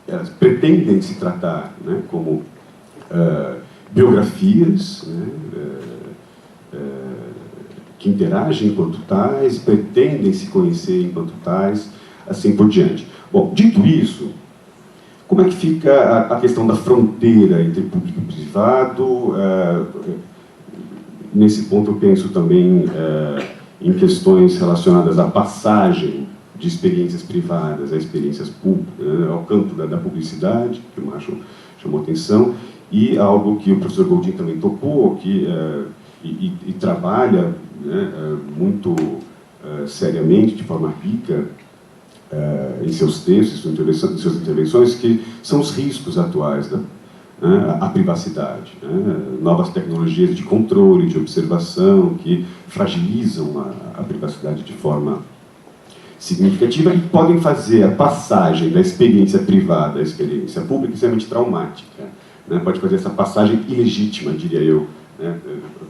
S7: elas pretendem se tratar, né? Como biografias, né? Que interagem enquanto tais, pretendem se conhecer enquanto tais, assim por diante. Bom, dito isso, como é que fica a questão da fronteira entre público e privado? Nesse ponto eu penso também em questões relacionadas à passagem de experiências privadas a experiências públicas, ao campo da publicidade, que o Marshall chamou atenção, e algo que o professor Goldin também tocou, que, e trabalha, né, muito seriamente, de forma rica, em seus textos, em suas intervenções, que são os riscos atuais à privacidade, né? Novas tecnologias de controle, de observação, que fragilizam a privacidade de forma significativa e podem fazer a passagem da experiência privada à experiência pública extremamente traumática, né? Pode fazer essa passagem ilegítima, diria eu, né?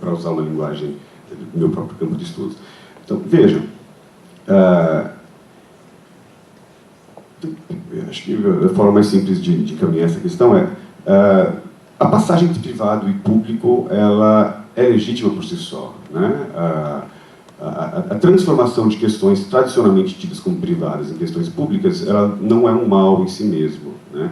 S7: Para usar uma linguagem do meu próprio campo de estudos. Então, vejam, acho que a forma mais simples de encaminhar essa questão é a passagem entre privado e público, ela é legítima por si só, né? A transformação de questões tradicionalmente tidas como privadas em questões públicas, ela não é um mal em si mesmo, né?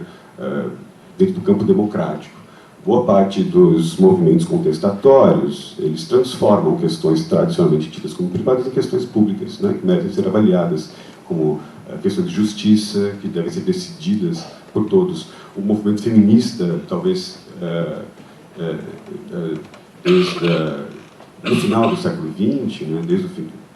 S7: Dentro do campo democrático. Boa parte dos movimentos contestatórios, eles transformam questões tradicionalmente tidas como privadas em questões públicas, né? Que merecem ser avaliadas como questões de justiça, que devem ser decididas por todos. O movimento feminista, talvez, no final do século XX, né, desde a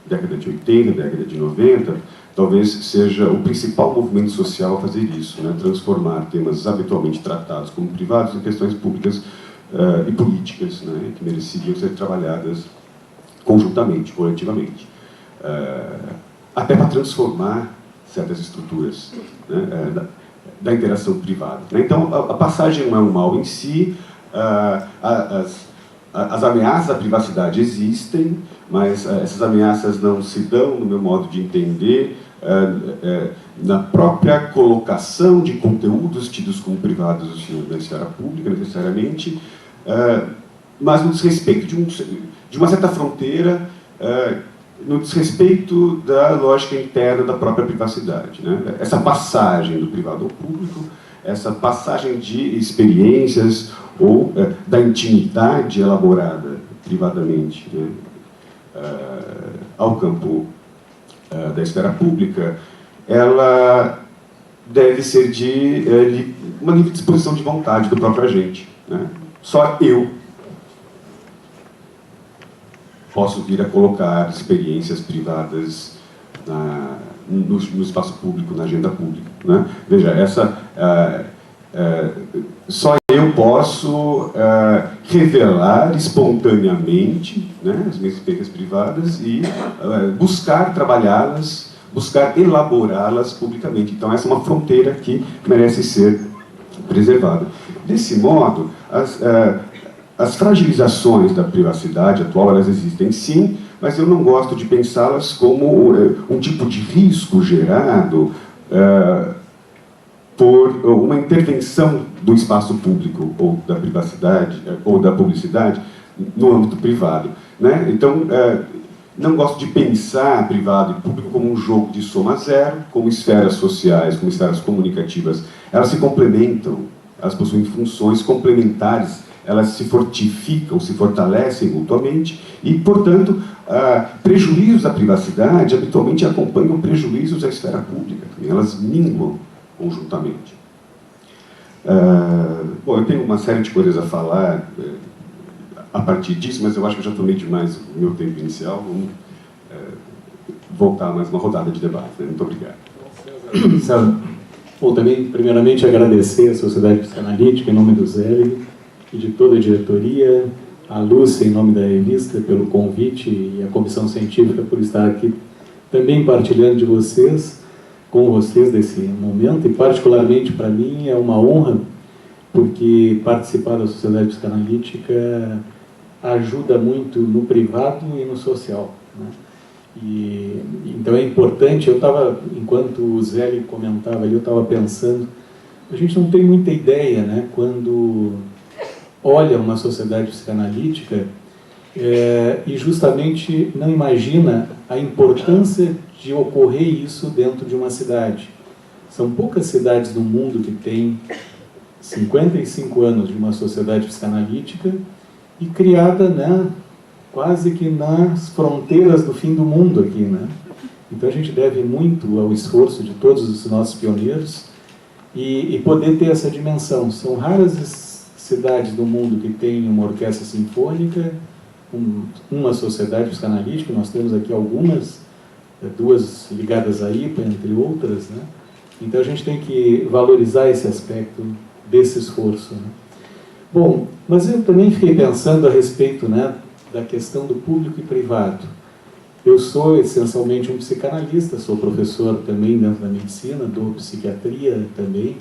S7: década de 80, década de 90, talvez seja o principal movimento social a fazer isso, né, transformar temas habitualmente tratados como privados em questões públicas e políticas, né, que mereceriam ser trabalhadas conjuntamente, coletivamente. Até para transformar certas estruturas, né, da interação privada. Então, a passagem não é um mal em si, as ameaças à privacidade existem, mas essas ameaças não se dão, no meu modo de entender, na própria colocação de conteúdos tidos como privados na esfera pública, necessariamente, mas no desrespeito de uma certa fronteira, no desrespeito da lógica interna da própria privacidade, né? Essa passagem do privado ao público, essa passagem de experiências ou da intimidade elaborada privadamente, né, ao campo da esfera pública, ela deve ser de uma livre disposição de vontade do próprio agente, né? Só eu posso vir a colocar experiências privadas no espaço público, na agenda pública, né? Veja, só eu posso revelar espontaneamente, né, as minhas experiências privadas e buscar trabalhá-las, buscar elaborá-las publicamente. Então, essa é uma fronteira que merece ser preservada. Desse modo, as fragilizações da privacidade atual, elas existem sim, mas eu não gosto de pensá-las como um tipo de risco gerado por uma intervenção do espaço público ou da privacidade ou da publicidade no âmbito privado, né? Então, não gosto de pensar privado e público como um jogo de soma zero, como esferas sociais, como esferas comunicativas. Elas se complementam, elas possuem funções complementares, elas se fortificam, se fortalecem mutuamente e, portanto, prejuízos à privacidade habitualmente acompanham prejuízos à esfera pública também, elas minguam conjuntamente. Bom, eu tenho uma série de coisas a falar a partir disso, mas eu acho que eu já tomei demais o meu tempo inicial. Vamos voltar a mais uma rodada de debate, né? Muito obrigado.
S8: César, bom, também, primeiramente, agradecer à Sociedade Psicanalítica, em nome do Zélio, e de toda a diretoria, a Lúcia, em nome da revista, pelo convite, e a comissão científica por estar aqui também partilhando com vocês desse momento, e particularmente para mim é uma honra, porque participar da Sociedade Psicanalítica ajuda muito no privado e no social, né? Então é importante, enquanto o Zélio comentava ali, eu estava pensando, a gente não tem muita ideia, né, quando olha uma sociedade psicanalítica e justamente não imagina a importância de ocorrer isso dentro de uma cidade. São poucas cidades no mundo que têm 55 anos de uma sociedade psicanalítica e criada, né, quase que nas fronteiras do fim do mundo aqui, né? Então a gente deve muito ao esforço de todos os nossos pioneiros e poder ter essa dimensão. São raras cidades do mundo que têm uma orquestra sinfônica, uma sociedade psicanalítica. Nós temos aqui algumas, duas ligadas à IPA, entre outras, né? Então a gente tem que valorizar esse aspecto desse esforço, né? Bom, mas eu também fiquei pensando a respeito, né, da questão do público e privado. Eu sou essencialmente um psicanalista, sou professor também dentro da medicina, dou psiquiatria também,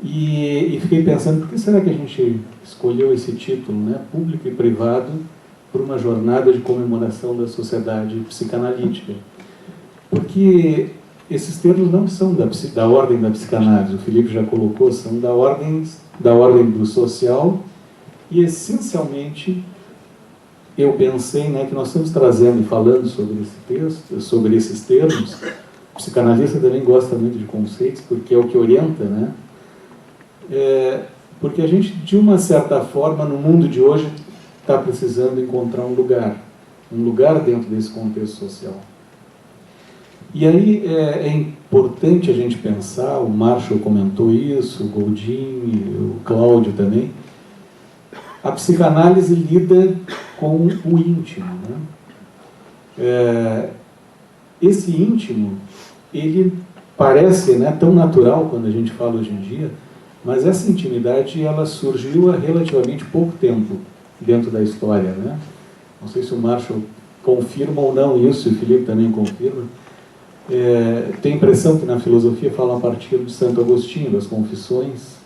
S8: e fiquei pensando, por que será que a gente escolheu esse título, né, público e privado, por uma jornada de comemoração da sociedade psicanalítica? Porque esses termos não são da ordem da psicanálise, o Felipe já colocou, são da ordem do social, e essencialmente eu pensei, né, que nós estamos trazendo e falando sobre esse texto, sobre esses termos. O psicanalista também gosta muito de conceitos, porque é o que orienta, né? Porque a gente, de uma certa forma, no mundo de hoje, está precisando encontrar um lugar dentro desse contexto social. E aí é importante a gente pensar, o Marshall comentou isso, o Goldin, o Cláudio também, a psicanálise lida com o íntimo, né? Esse íntimo, ele parece, né, tão natural quando a gente fala hoje em dia, mas essa intimidade ela surgiu há relativamente pouco tempo dentro da história, né? Não sei se o Marshall confirma ou não isso, e o Felipe também confirma. Tem a impressão que na filosofia fala a partir de Santo Agostinho, das Confissões,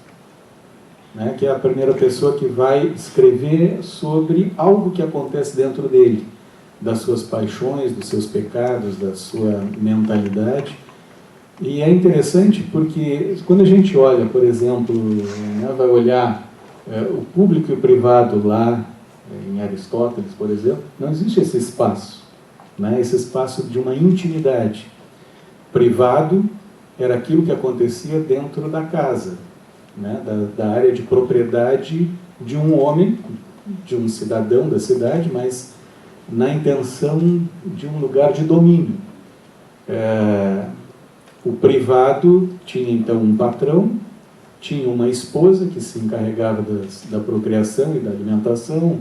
S8: né, que é a primeira pessoa que vai escrever sobre algo que acontece dentro dele, das suas paixões, dos seus pecados, da sua mentalidade. E é interessante porque quando a gente olha, por exemplo, né, vai olhar o público e o privado lá em Aristóteles, por exemplo, não existe esse espaço, né, esse espaço de uma intimidade. Privado era aquilo que acontecia dentro da casa, né, da área de propriedade de um homem, de um cidadão da cidade, mas na intenção de um lugar de domínio. O privado tinha então um patrão, tinha uma esposa que se encarregava da procriação e da alimentação,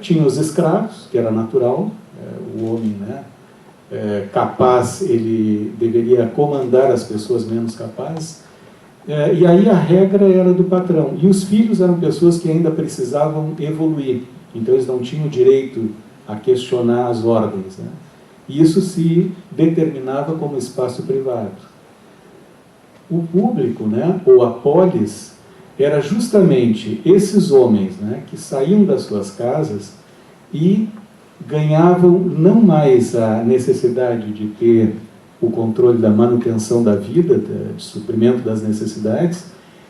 S8: tinha os escravos, que era natural, o homem, né, capaz, ele deveria comandar as pessoas menos capazes. E aí a regra era do patrão. E os filhos eram pessoas que ainda precisavam evoluir. Então eles não tinham direito a questionar as ordens, né? E isso se determinava como espaço privado. O público, né, ou a polis, era justamente esses homens, né, que saíam das suas casas e ganhavam não mais a necessidade de ter o controle da manutenção da vida, de suprimento das necessidades,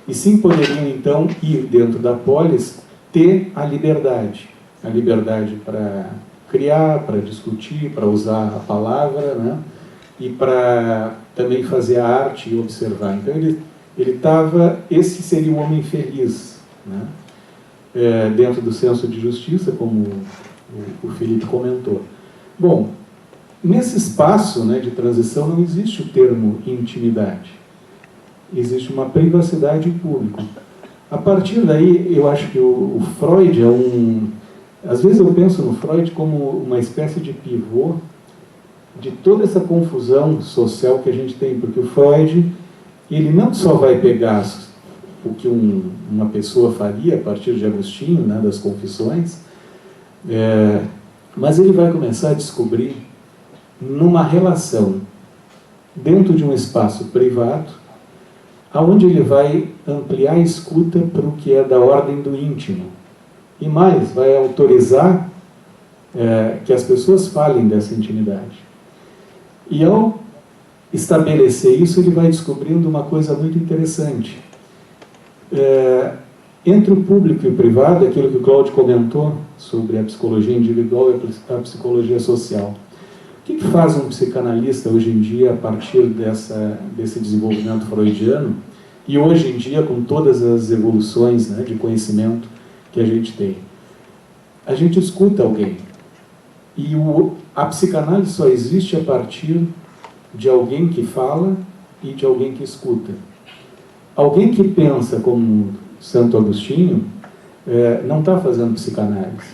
S8: e sim poderiam então ir dentro da polis ter a liberdade para criar, para discutir, para usar a palavra, né? E para também fazer a arte e observar. Então ele estava, esse seria um homem feliz, né? Dentro do senso de justiça, como o Felipe comentou. Bom, nesse espaço, né, de transição não existe o termo intimidade, existe uma privacidade pública. A partir daí, eu acho que o Freud às vezes eu penso no Freud como uma espécie de pivô de toda essa confusão social que a gente tem, porque o Freud, ele não só vai pegar o que uma pessoa faria a partir de Agostinho, né, das confissões, mas ele vai começar a descobrir numa relação dentro de um espaço privado, aonde ele vai ampliar a escuta para o que é da ordem do íntimo. E mais, vai autorizar que as pessoas falem dessa intimidade. E ao estabelecer isso, ele vai descobrindo uma coisa muito interessante. Entre o público e o privado, aquilo que o Cláudio comentou sobre a psicologia individual e a psicologia social. O que faz um psicanalista hoje em dia a partir desse desenvolvimento freudiano e hoje em dia com todas as evoluções, né, de conhecimento que a gente tem? A gente escuta alguém. E a psicanálise só existe a partir de alguém que fala e de alguém que escuta. Alguém que pensa como Santo Agostinho não está fazendo psicanálise.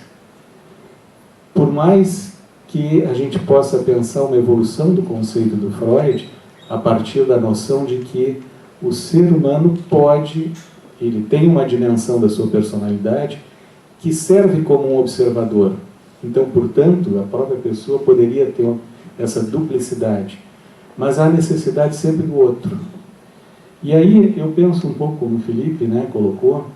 S8: Por mais que a gente possa pensar uma evolução do conceito do Freud a partir da noção de que o ser humano ele tem uma dimensão da sua personalidade que serve como um observador. Então, portanto, a própria pessoa poderia ter essa duplicidade, mas há necessidade sempre do outro. E aí eu penso um pouco como o Felipe, né, colocou,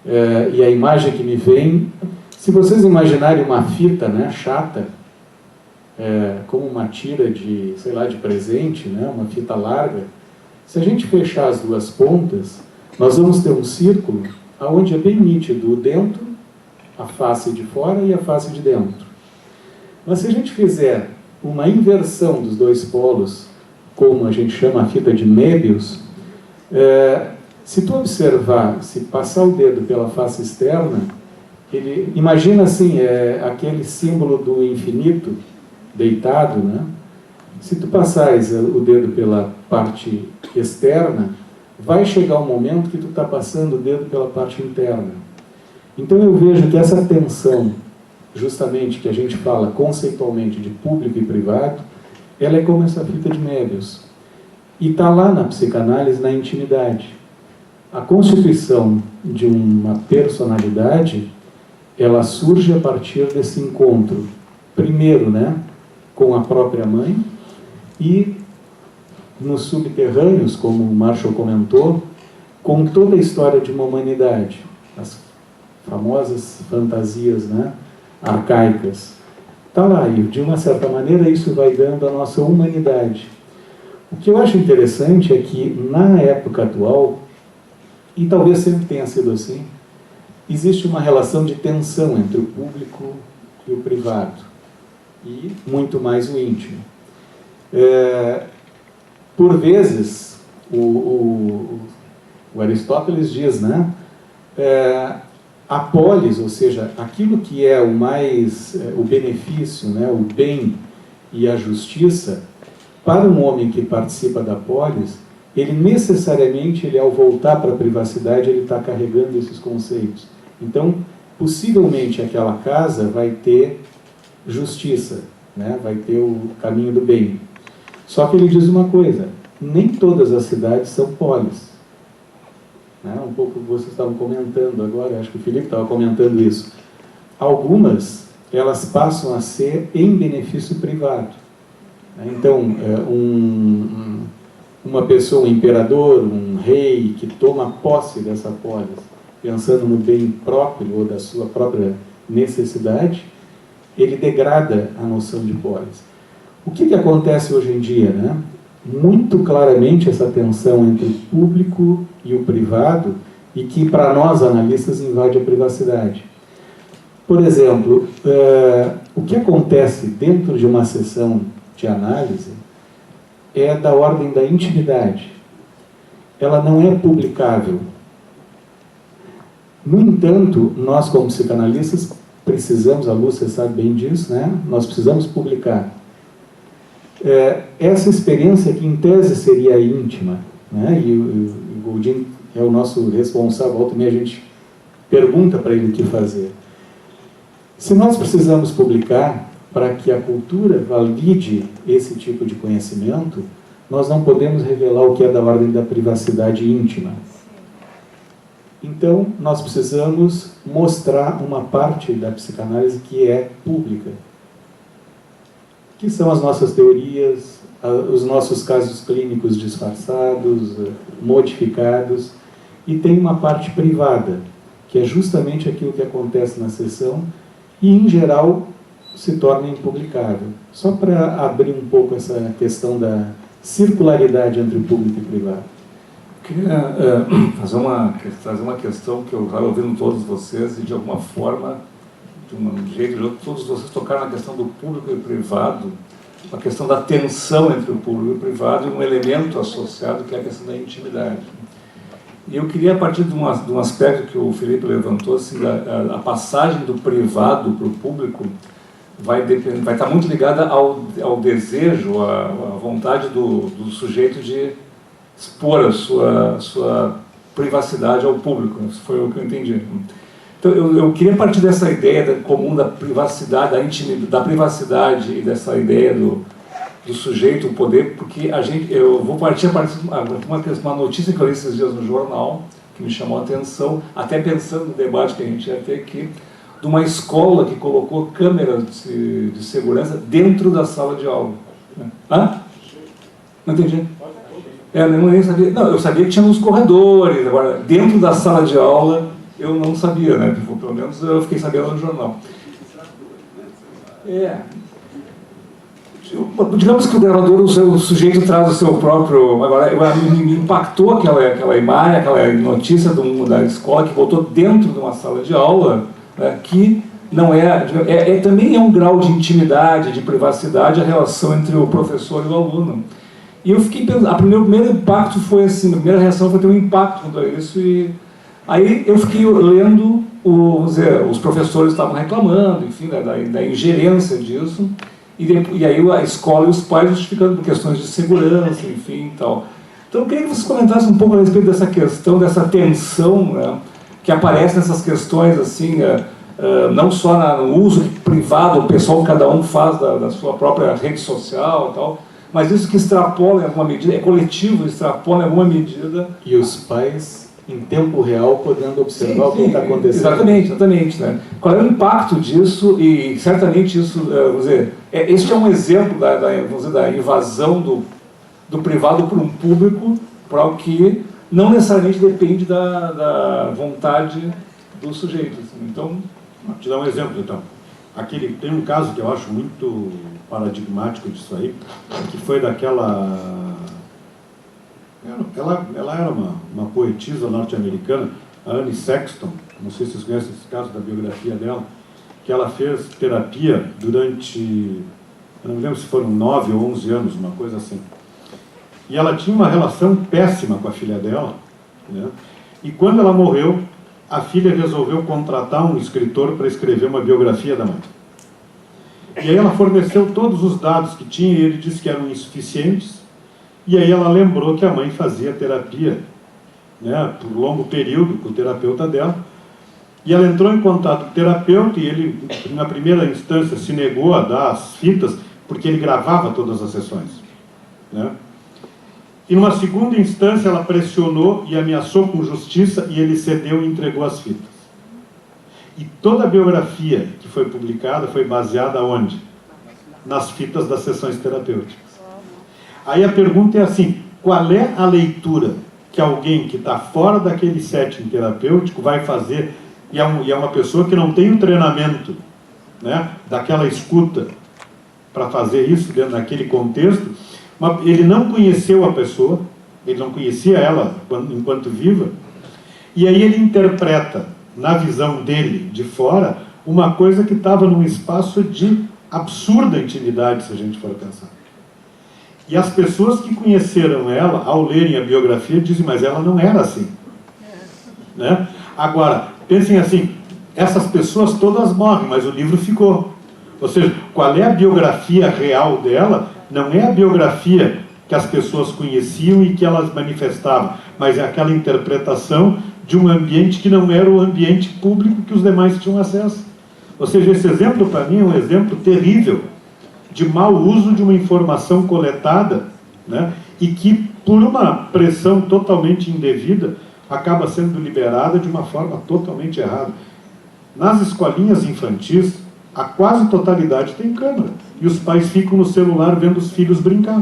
S8: e a imagem que me vem, se vocês imaginarem uma fita, né, chata, como uma tira de, sei lá, de presente, né, uma fita larga, se a gente fechar as duas pontas, nós vamos ter um círculo onde é bem nítido o dentro, a face de fora e a face de dentro. Mas se a gente fizer uma inversão dos dois polos, como a gente chama a fita de Möbius, se tu observar, se passar o dedo pela face externa, imagina assim, aquele símbolo do infinito deitado, né? Se tu passares o dedo pela parte externa, vai chegar um momento que tu está passando o dedo pela parte interna. Então eu vejo que essa tensão, justamente que a gente fala conceitualmente de público e privado, ela é como essa fita de Möbius. E está lá na psicanálise, na intimidade. A constituição de uma personalidade, ela surge a partir desse encontro. Primeiro, né, com a própria mãe, e nos subterrâneos, como o Marshall comentou, com toda a história de uma humanidade. As famosas fantasias, né, arcaicas. Está lá, e de uma certa maneira isso vai dando a nossa humanidade. O que eu acho interessante é que na época atual, e talvez sempre tenha sido assim, existe uma relação de tensão entre o público e o privado, e muito mais o íntimo. Por vezes, o Aristóteles diz, né, a polis, ou seja, aquilo que é o benefício, né, o bem e a justiça, para um homem que participa da polis, ele necessariamente, ao voltar para a privacidade, ele está carregando esses conceitos. Então, possivelmente aquela casa vai ter justiça, né, vai ter o caminho do bem. Só que ele diz uma coisa, nem todas as cidades são polis. Um pouco vocês estavam comentando agora, acho que o Felipe estava comentando isso. Algumas, elas passam a ser em benefício privado. Então, uma pessoa, um imperador, um rei, que toma posse dessa polis, pensando no bem próprio ou da sua própria necessidade, ele degrada a noção de polis. O que acontece hoje em dia, né? Muito claramente essa tensão entre o público e o privado, e que, para nós, analistas, invade a privacidade. Por exemplo, o que acontece dentro de uma sessão de análise é da ordem da intimidade. Ela não é publicável. No entanto, nós, como psicanalistas, precisamos, a Lúcia sabe bem disso, né? Nós precisamos publicar. Essa experiência que, em tese, seria íntima, né? E o Goldin é o nosso responsável, volta e meia a gente pergunta para ele o que fazer. Se nós precisamos publicar para que a cultura valide esse tipo de conhecimento, nós não podemos revelar o que é da ordem da privacidade íntima. Então, nós precisamos mostrar uma parte da psicanálise que é pública, que são as nossas teorias, os nossos casos clínicos disfarçados, modificados, e tem uma parte privada, que é justamente aquilo que acontece na sessão e, em geral, se torna impublicável. Só para abrir um pouco essa questão da circularidade entre o público e o privado.
S1: Queria trazer uma questão que eu estava ouvindo todos vocês e, de alguma forma, de um jeito ou de outro, todos vocês tocaram na questão do público e privado, a questão da tensão entre o público e o privado e um elemento associado que é a questão da intimidade. E eu queria, a partir de um aspecto que o Felipe levantou, assim, a passagem do privado para o público vai estar muito ligada ao desejo, à vontade do sujeito de expor a sua privacidade ao público. Isso foi o que eu entendi. Então, eu queria partir dessa ideia comum da privacidade, da privacidade e dessa ideia do sujeito, o poder, porque eu vou partir a partir de uma notícia que eu li esses dias no jornal, que me chamou a atenção, até pensando no debate que a gente ia ter aqui, de uma escola que colocou câmeras de segurança dentro da sala de aula. Hã? Não entendi. Eu nem sabia. Não, eu sabia que tinha nos corredores, agora, dentro da sala de aula, eu não sabia, né? Pelo menos eu fiquei sabendo no jornal. Digamos que o gravador, o sujeito traz o seu próprio... Agora, me impactou aquela imagem, aquela notícia da escola que voltou dentro de uma sala de aula, né, que não também é um grau de intimidade, de privacidade, a relação entre o professor e o aluno. E eu fiquei pensando, o primeiro impacto foi assim, a primeira reação foi ter um impacto quanto a isso, e aí eu fiquei lendo, os professores estavam reclamando, enfim, da ingerência disso, e aí a escola e os pais justificando por questões de segurança, enfim, e tal. Então eu queria que vocês comentassem um pouco a respeito dessa questão, dessa tensão, né, que aparece nessas questões, assim, não só no uso privado, o pessoal, cada um faz da sua própria rede social e tal, mas isso que extrapola em alguma medida, é coletivo, extrapola em alguma medida.
S8: E os pais, em tempo real, podendo observar o que está acontecendo.
S1: Exatamente. Né? Qual é o impacto disso? E certamente isso, vamos dizer, este é um exemplo da invasão do privado para um público, para o que não necessariamente depende da vontade do sujeito. Assim. Então,
S6: vou te dar um exemplo, então. Tem um caso que eu acho muito paradigmático disso aí, que foi daquela... Ela era uma poetisa norte-americana, a Annie Sexton, não sei se vocês conhecem esse caso da biografia dela, que ela fez terapia durante, eu não me lembro se foram 9 ou 11 anos, uma coisa assim. E ela tinha uma relação péssima com a filha dela, né? E quando ela morreu, a filha resolveu contratar um escritor para escrever uma biografia da mãe. E aí ela forneceu todos os dados que tinha e ele disse que eram insuficientes. E aí ela lembrou que a mãe fazia terapia, né, por longo período com o terapeuta dela. E ela entrou em contato com o terapeuta e ele, na primeira instância, se negou a dar as fitas, porque ele gravava todas as sessões, né? E numa segunda instância ela pressionou e ameaçou com justiça e ele cedeu e entregou as fitas. E toda a biografia que foi publicada foi baseada onde? Nas fitas das sessões terapêuticas. Aí a pergunta é assim, qual é a leitura que alguém que está fora daquele setting terapêutico vai fazer, e é uma pessoa que não tem um treinamento, né, daquela escuta para fazer isso dentro daquele contexto, ele não conheceu a pessoa, ele não conhecia ela enquanto viva, E aí ele interpreta, na visão dele, de fora, uma coisa que estava num espaço de absurda intimidade, se a gente for pensar. E as pessoas que conheceram ela, ao lerem a biografia, dizem, mas ela não era assim. Né? Agora, pensem assim, essas pessoas todas morrem, mas o livro ficou. Ou seja, qual é a biografia real dela? Não é a biografia que as pessoas conheciam e que elas manifestavam, mas é aquela interpretação de um ambiente que não era o ambiente público que os demais tinham acesso. Ou seja, esse exemplo, para mim, é um exemplo terrível de mau uso de uma informação coletada, né, e que, por uma pressão totalmente indevida, acaba sendo liberada de uma forma totalmente errada. Nas escolinhas infantis, a quase totalidade tem câmera, e os pais ficam no celular vendo os filhos brincar,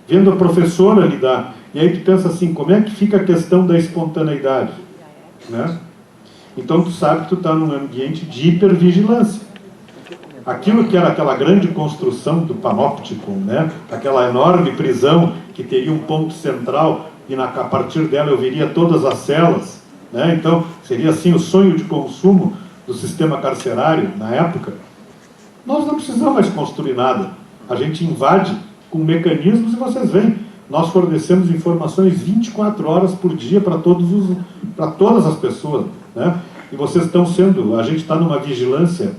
S6: vendo a professora lidar. E aí tu pensa assim, como é que fica a questão da espontaneidade? Né? Então tu sabe que tu está num ambiente de hipervigilância. Aquilo que era aquela grande construção do panóptico, né? Aquela enorme prisão que teria um ponto central e a partir dela eu veria todas as celas, né? Então seria assim o sonho de consumo do sistema carcerário na época. Nós não precisamos mais construir nada. A gente invade com mecanismos e vocês veem, nós fornecemos informações 24 horas por dia para todas as pessoas, né? E vocês estão sendo, a gente está numa vigilância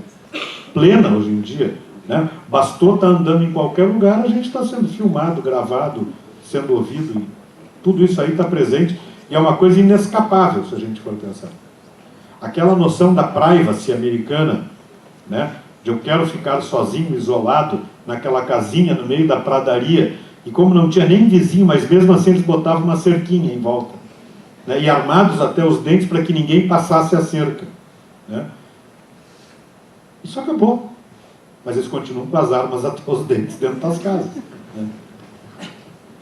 S6: plena hoje em dia, né? Bastou estar andando em qualquer lugar, a gente está sendo filmado, gravado, sendo ouvido, e tudo isso aí está presente, e é uma coisa inescapável, se a gente for pensar. Aquela noção da privacy americana, né? De eu quero ficar sozinho, isolado, naquela casinha no meio da pradaria, e como não tinha nem vizinho, mas mesmo assim eles botavam uma cerquinha em volta, né? E armados até os dentes para que ninguém passasse a cerca, né? Isso acabou, mas eles continuam com as armas até os dentes dentro das casas, né?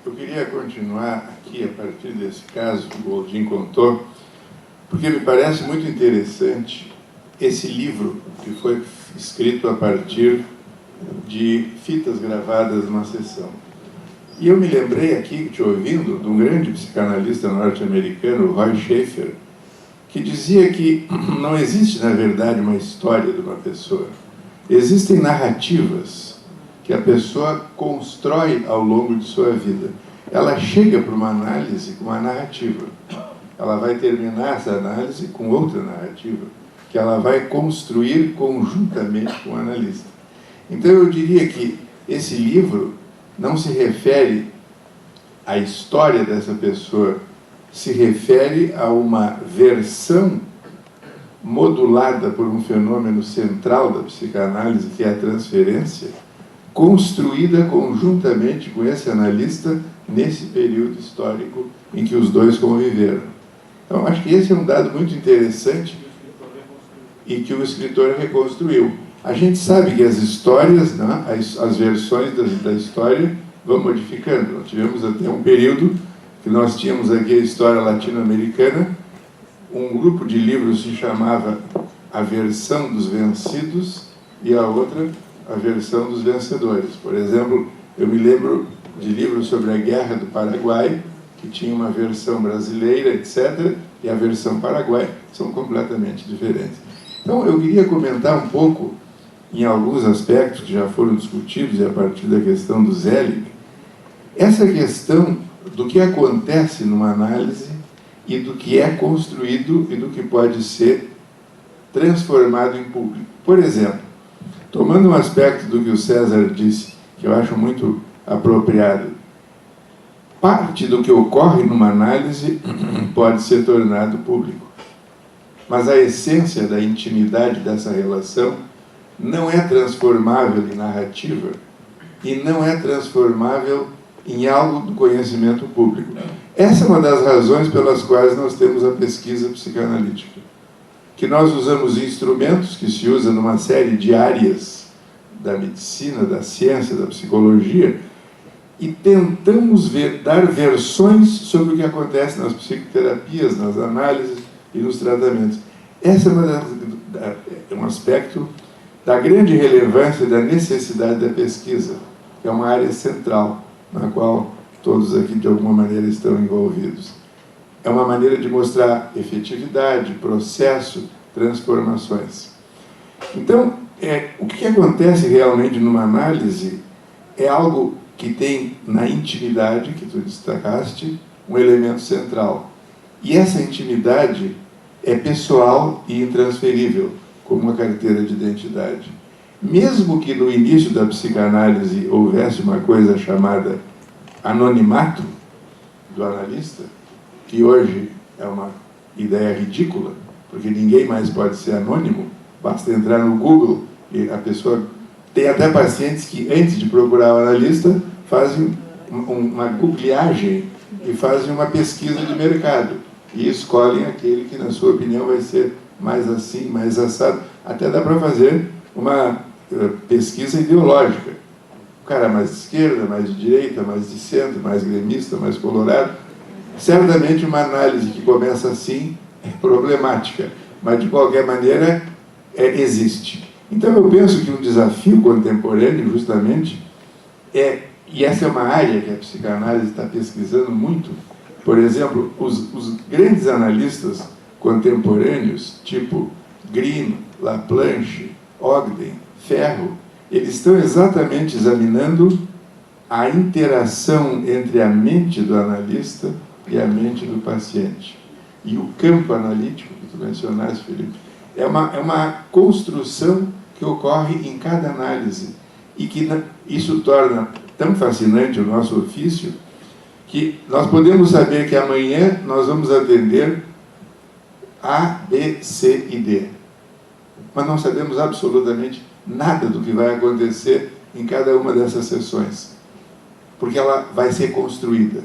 S5: Eu queria continuar aqui a partir desse caso que o Goldin contou, porque me parece muito interessante esse livro que foi escrito a partir de fitas gravadas numa sessão. E eu me lembrei aqui, te ouvindo, de um grande psicanalista norte-americano, Roy Schaefer, que dizia que não existe, na verdade, uma história de uma pessoa. Existem narrativas que a pessoa constrói ao longo de sua vida. Ela chega para uma análise com uma narrativa. Ela vai terminar essa análise com outra narrativa, que ela vai construir conjuntamente com o analista. Então eu diria que esse livro não se refere à história dessa pessoa, se refere a uma versão modulada por um fenômeno central da psicanálise, que é a transferência, construída conjuntamente com esse analista nesse período histórico em que os dois conviveram. Então, acho que esse é um dado muito interessante e que o escritor reconstruiu. A gente sabe que as histórias, né, as versões da história vão modificando. Nós tivemos até um período que nós tínhamos aqui a história latino-americana, um grupo de livros se chamava A Versão dos Vencidos e a outra A Versão dos Vencedores. Por exemplo, eu me lembro de livros sobre a Guerra do Paraguai, que tinha uma versão brasileira, etc., e a versão paraguaia são completamente diferentes. Então, eu queria comentar um pouco, em alguns aspectos que já foram discutidos, e a partir da questão do Zelig, essa questão do que acontece numa análise e do que é construído e do que pode ser transformado em público. Por exemplo, tomando um aspecto do que o César disse, que eu acho muito apropriado, parte do que ocorre numa análise pode ser tornado público, mas a essência da intimidade dessa relação não é transformável em narrativa e não é transformável em algo do conhecimento público. Essa é uma das razões pelas quais nós temos a pesquisa psicanalítica, que nós usamos instrumentos que se usam numa série de áreas da medicina, da ciência, da psicologia, e tentamos dar versões sobre o que acontece nas psicoterapias, nas análises e nos tratamentos. Esse é um aspecto da grande relevância da necessidade da pesquisa, que é uma área central, na qual todos aqui, de alguma maneira, estão envolvidos. é uma maneira de mostrar efetividade, processo, transformações. Então, o que acontece realmente numa análise é algo que tem na intimidade, que tu destacaste, um elemento central. E essa intimidade é pessoal e intransferível, como uma carteira de identidade. Mesmo que no início da psicanálise houvesse uma coisa chamada anonimato do analista, que hoje é uma ideia ridícula, porque ninguém mais pode ser anônimo, basta entrar no Google e a pessoa... Tem até pacientes que, antes de procurar o analista, fazem uma googleagem e fazem uma pesquisa de mercado e escolhem aquele que, na sua opinião, vai ser mais assim, mais assado. Até dá para fazer uma pesquisa ideológica. O cara mais de esquerda, mais de direita, mais de centro, mais gremista, mais colorado. Certamente uma análise que começa assim é problemática, mas de qualquer maneira existe. Então eu penso que um desafio contemporâneo justamente e essa é uma área que a psicanálise está pesquisando muito, por exemplo, os grandes analistas contemporâneos, tipo Green, Laplanche, Ogden, Ferro, eles estão exatamente examinando a interação entre a mente do analista e a mente do paciente. E o campo analítico, que tu mencionaste, Felipe, é uma construção que ocorre em cada análise. E que isso torna tão fascinante o nosso ofício, que nós podemos saber que amanhã nós vamos atender A, B, C e D. Mas não sabemos absolutamente nada do que vai acontecer em cada uma dessas sessões. Porque ela vai ser construída.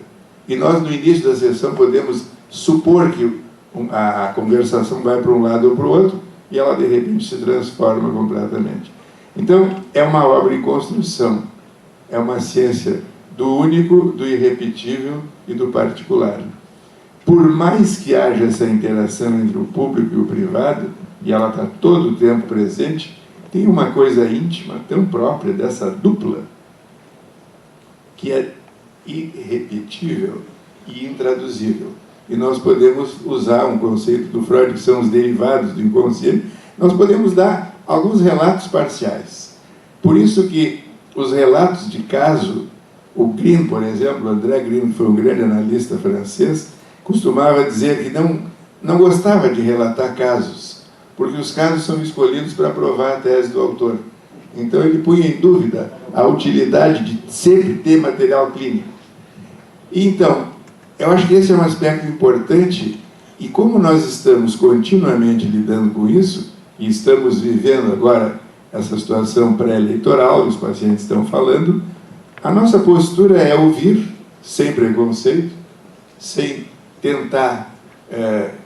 S5: E nós, no início da sessão, podemos supor que a conversação vai para um lado ou para o outro, e ela, de repente, se transforma completamente. Então, é uma obra em construção. É uma ciência do único, do irrepetível e do particular. Por mais que haja essa interação entre o público e o privado, e ela está todo o tempo presente, tem uma coisa íntima, tão própria dessa dupla, que é irrepetível e intraduzível. E nós podemos usar um conceito do Freud, que são os derivados do inconsciente, nós podemos dar alguns relatos parciais. Por isso que os relatos de caso, o Green, por exemplo, André Green, que foi um grande analista francês, costumava dizer que não gostava de relatar casos, porque os casos são escolhidos para provar a tese do autor. Então ele punha em dúvida a utilidade de sempre ter material clínico. E então, eu acho que esse é um aspecto importante, e como nós estamos continuamente lidando com isso, e estamos vivendo agora essa situação pré-eleitoral, os pacientes estão falando, a nossa postura é ouvir, sem preconceito, sem tentar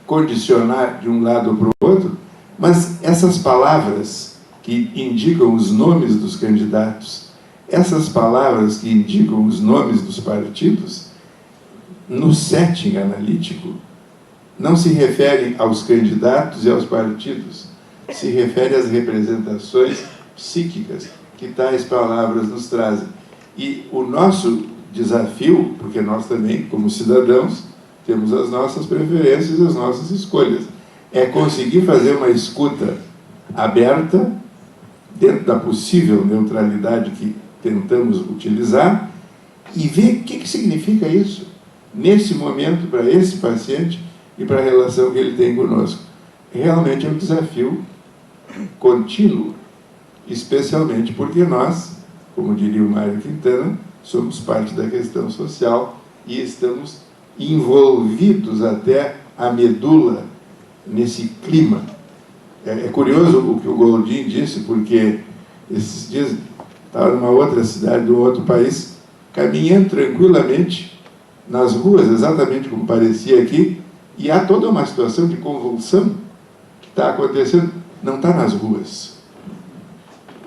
S5: condicionar de um lado para o outro, mas essas palavras que indicam os nomes dos candidatos, essas palavras que indicam os nomes dos partidos, no setting analítico, não se referem aos candidatos e aos partidos, se refere às representações psíquicas que tais palavras nos trazem. E o nosso desafio, porque nós também, como cidadãos, temos as nossas preferências, as nossas escolhas, é conseguir fazer uma escuta aberta, dentro da possível neutralidade que tentamos utilizar, e ver o que significa isso, nesse momento, para esse paciente e para a relação que ele tem conosco. Realmente é um desafio contínuo, especialmente porque nós, como diria o Mário Quintana, somos parte da questão social e estamos envolvidos até a medula nesse clima. É curioso o que o Goldin disse, porque esses dias estava numa outra cidade, de um outro país, caminhando tranquilamente nas ruas, exatamente como parecia aqui, e há toda uma situação de convulsão que está acontecendo. Não está nas ruas,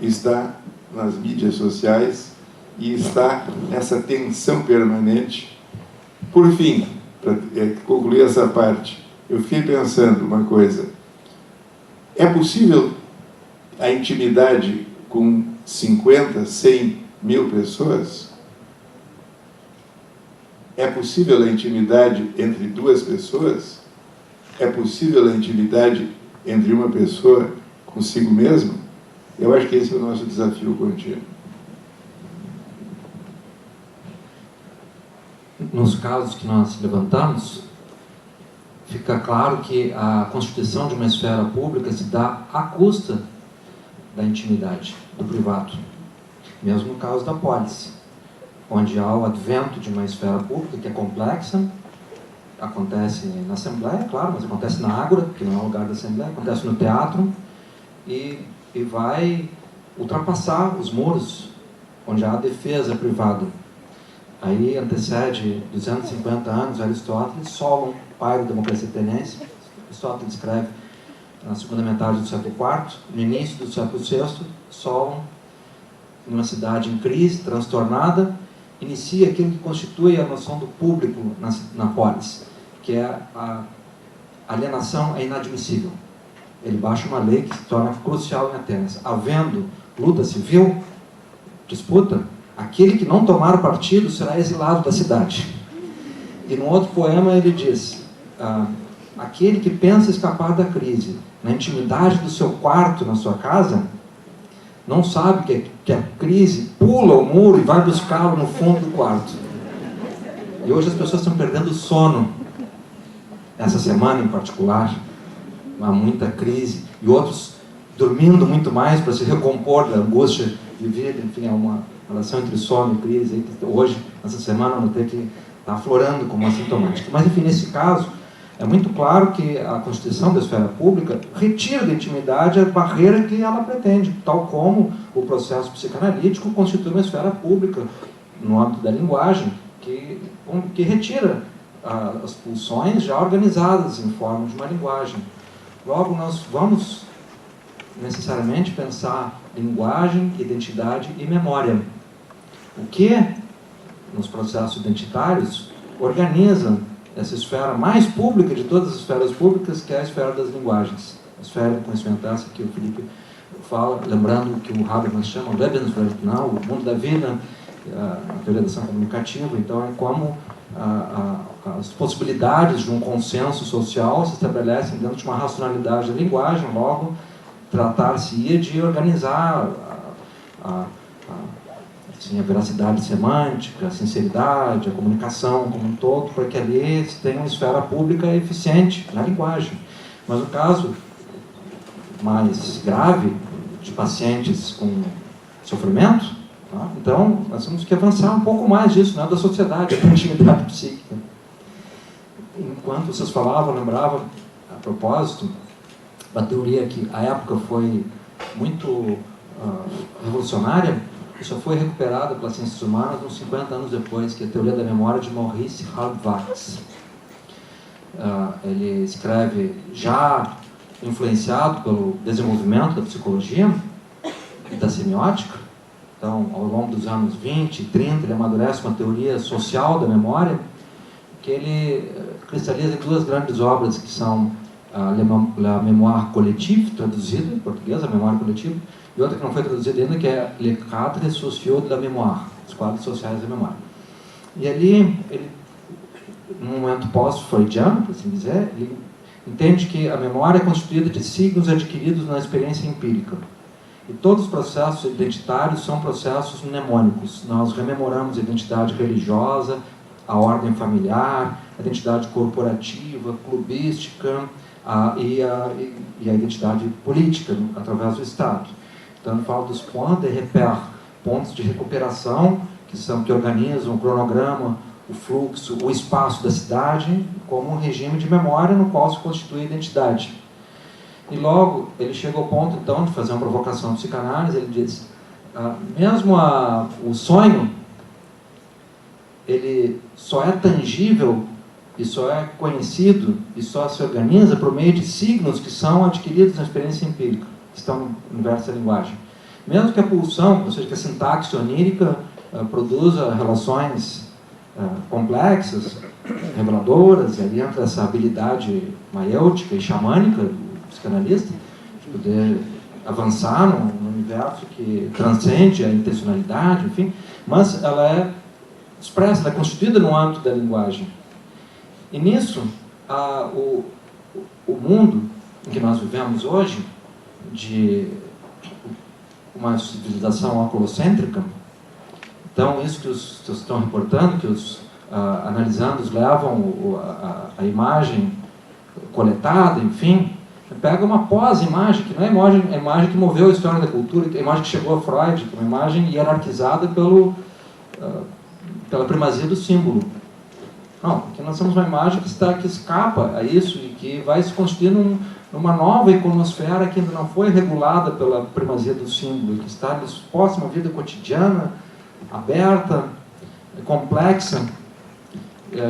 S5: está nas mídias sociais e está nessa tensão permanente. Por fim, para concluir essa parte, eu fiquei pensando uma coisa. É possível a intimidade com 50, 100 mil pessoas? É possível a intimidade entre duas pessoas? É possível a intimidade entre uma pessoa consigo mesma? Eu acho que esse é o nosso desafio contínuo.
S4: Nos casos que nós levantamos, fica claro que a constituição de uma esfera pública se dá à custa da intimidade, do privado. Mesmo no caso da pólice, onde há o advento de uma esfera pública que é complexa, acontece na Assembleia, claro, mas acontece na Ágora, que não é o lugar da Assembleia, acontece no teatro, e vai ultrapassar os muros, onde há a defesa privada. Aí antecede 250 anos Aristóteles, Solon, pai da democracia ateniense. Aristóteles escreve na segunda metade do século IV, no início do século VI, Solon, em uma cidade em crise, transtornada, inicia aquilo que constitui a noção do público na polis, que é a alienação é inadmissível. Ele baixa uma lei que se torna crucial em Atenas. Havendo luta civil, disputa, aquele que não tomar partido será exilado da cidade. E num outro poema ele diz, aquele que pensa escapar da crise na intimidade do seu quarto, na sua casa, não sabe que a crise pula o muro e vai buscá-lo no fundo do quarto. E hoje as pessoas estão perdendo o sono. Essa semana em particular, há muita crise. E outros dormindo muito mais para se recompor da angústia de vida. Enfim, é uma relação entre sono e crise. Hoje, essa semana, eu notei que está aflorando como assintomática. Mas, enfim, nesse caso, é muito claro que a Constituição da esfera pública retira da intimidade a barreira que ela pretende, tal como o processo psicanalítico constitui uma esfera pública no âmbito da linguagem, que retira as pulsões já organizadas em forma de uma linguagem. Logo, nós vamos necessariamente pensar linguagem, identidade e memória. O que, nos processos identitários, organiza essa esfera mais pública de todas as esferas públicas, que é a esfera das linguagens. A esfera do conhecimento, essa que o Felipe fala, lembrando que o Habermas chama Lebenswelt, não, o mundo da vida, a teoria da ação comunicativa. Então, é como as possibilidades de um consenso social se estabelecem dentro de uma racionalidade da linguagem. Logo, tratar-se-ia de organizar assim, a veracidade semântica, a sinceridade, a comunicação como um todo, para que ali se tenha uma esfera pública eficiente na linguagem. Mas no caso mais grave de pacientes com sofrimento, tá? Então nós temos que avançar um pouco mais disso, né, da sociedade, da intimidade psíquica. Enquanto vocês falavam, eu lembrava, a propósito, uma teoria que à época foi muito revolucionária, e só foi recuperada pelas ciências humanas uns 50 anos depois, que é a teoria da memória de Maurice Halbwachs. Ele escreve, já influenciado pelo desenvolvimento da psicologia e da semiótica. Então, ao longo dos anos 20 e 30, ele amadurece uma teoria social da memória, que ele cristaliza em duas grandes obras, que são La Mémoire Collective, traduzida em português, a memória coletiva, e outra que não foi traduzida ainda, que é Les Cadres Sociaux de la Mémoire, os quadros sociais da memória. E ali, ele, num momento pós-freudiano, por assim dizer, ele entende que a memória é constituída de signos adquiridos na experiência empírica. E todos os processos identitários são processos mnemônicos. Nós rememoramos a identidade religiosa, a ordem familiar, a identidade corporativa, clubística e a identidade política, através do Estado. Então, eu falo dos points de repère, pontos de recuperação, que organizam o cronograma, o fluxo, o espaço da cidade, como um regime de memória no qual se constitui a identidade. E logo, ele chega ao ponto, então, de fazer uma provocação à psicanálise. Ele diz, mesmo o sonho, ele só é tangível e só é conhecido e só se organiza por meio de signos que são adquiridos na experiência empírica, que estão no universo da linguagem. Mesmo que a pulsão, ou seja, que a sintaxe onírica produza relações complexas, reveladoras, e ali entra essa habilidade maêutica e xamânica do psicanalista, de poder avançar num universo que transcende a intencionalidade, enfim, mas ela é expressa, ela é constituída no âmbito da linguagem. E nisso, o mundo em que nós vivemos hoje, de uma civilização oculocêntrica, então isso que vocês estão reportando, que os analisandos levam a imagem coletada, enfim, pega uma pós-imagem, que não é a imagem que moveu a história da cultura, que é a imagem que chegou a Freud, que é uma imagem hierarquizada pela primazia do símbolo. Não, porque nós temos uma imagem que escapa a isso e que vai se constituir numa nova iconosfera que ainda não foi regulada pela primazia do símbolo, que está exposta a uma vida cotidiana, aberta, complexa,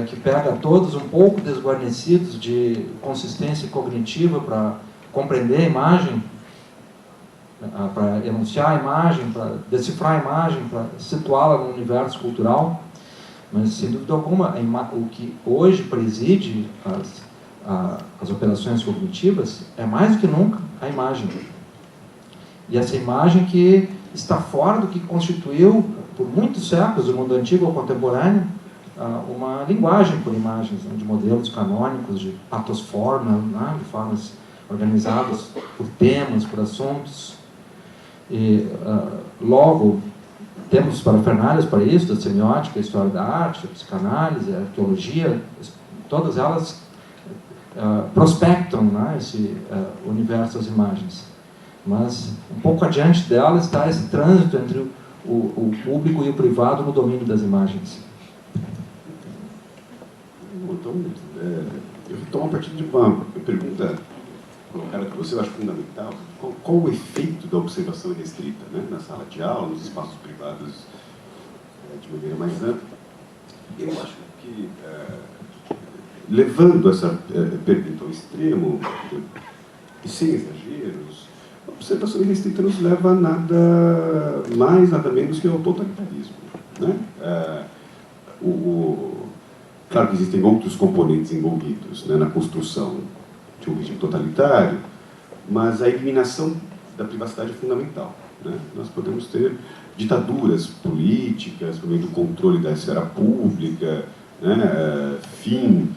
S4: que pega todos um pouco desguarnecidos de consistência cognitiva para compreender a imagem, para enunciar a imagem, para decifrar a imagem, para situá-la no universo cultural. Mas, sem dúvida alguma, o que hoje preside as operações cognitivas é mais do que nunca a imagem. E essa imagem que está fora do que constituiu, por muitos séculos, do mundo antigo ao contemporâneo, uma linguagem por imagens, né, de modelos canônicos, de patosforma, né, de formas organizadas por temas, por assuntos. E, logo, temos parafernálias para isso, da semiótica, a história da arte, a psicanálise, a arqueologia, todas elas prospectam, né, esse universo das imagens. Mas, um pouco adiante dela está esse trânsito entre o público e o privado no domínio das imagens.
S7: Então, eu retomo a partir de uma pergunta colocada que você acha fundamental. Qual o efeito da observação restrita, né, na sala de aula, nos espaços privados de maneira mais ampla? Eu acho que, levando essa pergunta ao extremo, e sem exageros, a observação restrita nos leva a nada mais, nada menos que ao totalitarismo, né? Claro que existem outros componentes envolvidos, né, na construção de um regime totalitário, mas a eliminação da privacidade é fundamental, né? Nós podemos ter ditaduras políticas, por meio do controle da esfera pública, né, fim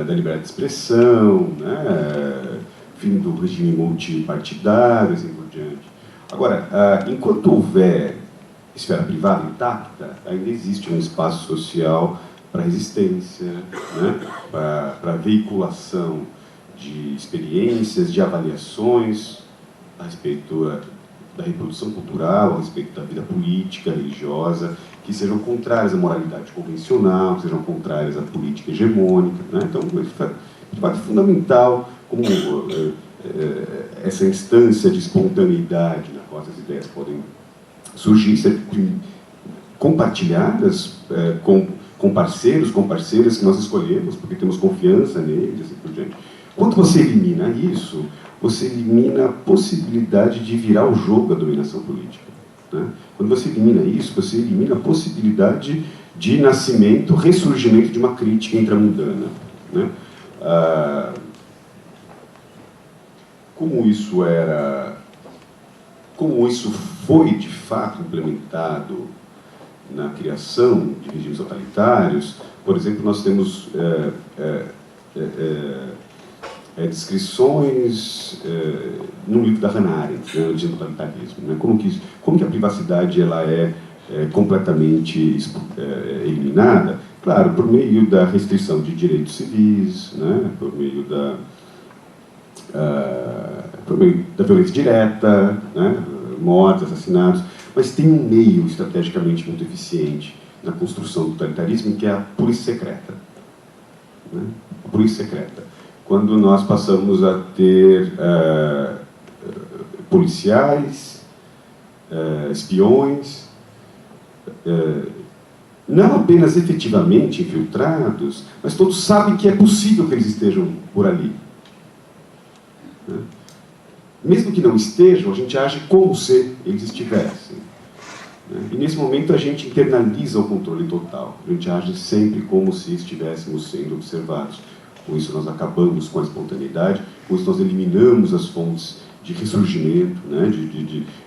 S7: da liberdade de expressão, né, fim do regime multipartidário, assim por diante. Agora, enquanto houver esfera privada intacta, ainda existe um espaço social para resistência, né, para veiculação de experiências, de avaliações a respeito da reprodução cultural, a respeito da vida política, religiosa, que sejam contrárias à moralidade convencional, que sejam contrárias à política hegemônica, né? Então, é fundamental como essa instância de espontaneidade na qual essas ideias podem surgir, ser compartilhadas com parceiros, com parceiras que nós escolhemos, porque temos confiança neles, assim por diante. Quando você elimina isso, você elimina a possibilidade de virar o jogo da dominação política, né? Quando você elimina isso, você elimina a possibilidade de nascimento, ressurgimento de uma crítica intramundana, né? Como isso foi de fato implementado na criação de regimes totalitários, por exemplo, nós temos descrições no livro da Hannah Arendt, né, de totalitarismo, né, como que a privacidade ela é completamente eliminada, claro, por meio da restrição de direitos civis, né, por meio da violência direta, né, mortes, assassinatos, mas tem um meio estrategicamente muito eficiente na construção do totalitarismo, que é a polícia secreta, né? A polícia secreta. Quando nós passamos a ter policiais, espiões, não apenas efetivamente infiltrados, mas todos sabem que é possível que eles estejam por ali, né? Mesmo que não estejam, a gente age como se eles estivessem, né? E nesse momento a gente internaliza o controle total, a gente age sempre como se estivéssemos sendo observados. Com isso nós acabamos com a espontaneidade, com isso nós eliminamos as fontes ressurgimento, né,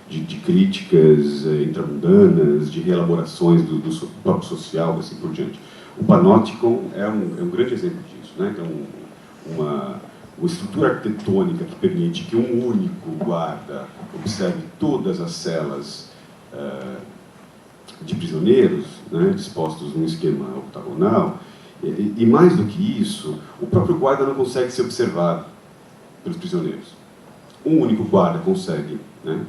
S7: de críticas intramundanas, de reelaborações do próprio social, assim por diante. O Panopticon é um grande exemplo disso, né? Então, uma estrutura arquitetônica que permite que um único guarda observe todas as celas de prisioneiros, né, dispostos num esquema octagonal, e mais do que isso, o próprio guarda não consegue ser observado pelos prisioneiros. Um único guarda consegue, né,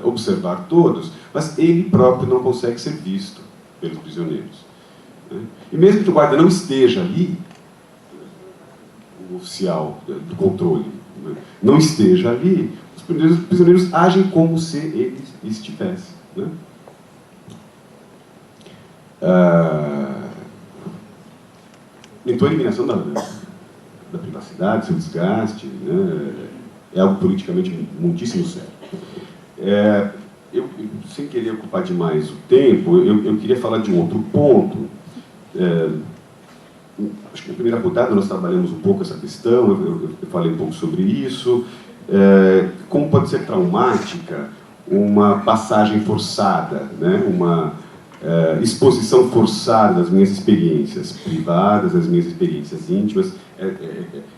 S7: observar todos, mas ele próprio não consegue ser visto pelos prisioneiros. Né? E mesmo que o guarda não esteja ali, o oficial do controle, né, não esteja ali, os prisioneiros agem como se ele estivesse. Né? Então a eliminação da privacidade, seu desgaste, né, é algo politicamente muitíssimo sério. Eu, sem querer ocupar demais o tempo, eu queria falar de um outro ponto. Acho que na primeira rodada nós trabalhamos um pouco essa questão, eu falei um pouco sobre isso. Como pode ser traumática uma passagem forçada, né, uma exposição forçada das minhas experiências privadas, das minhas experiências íntimas.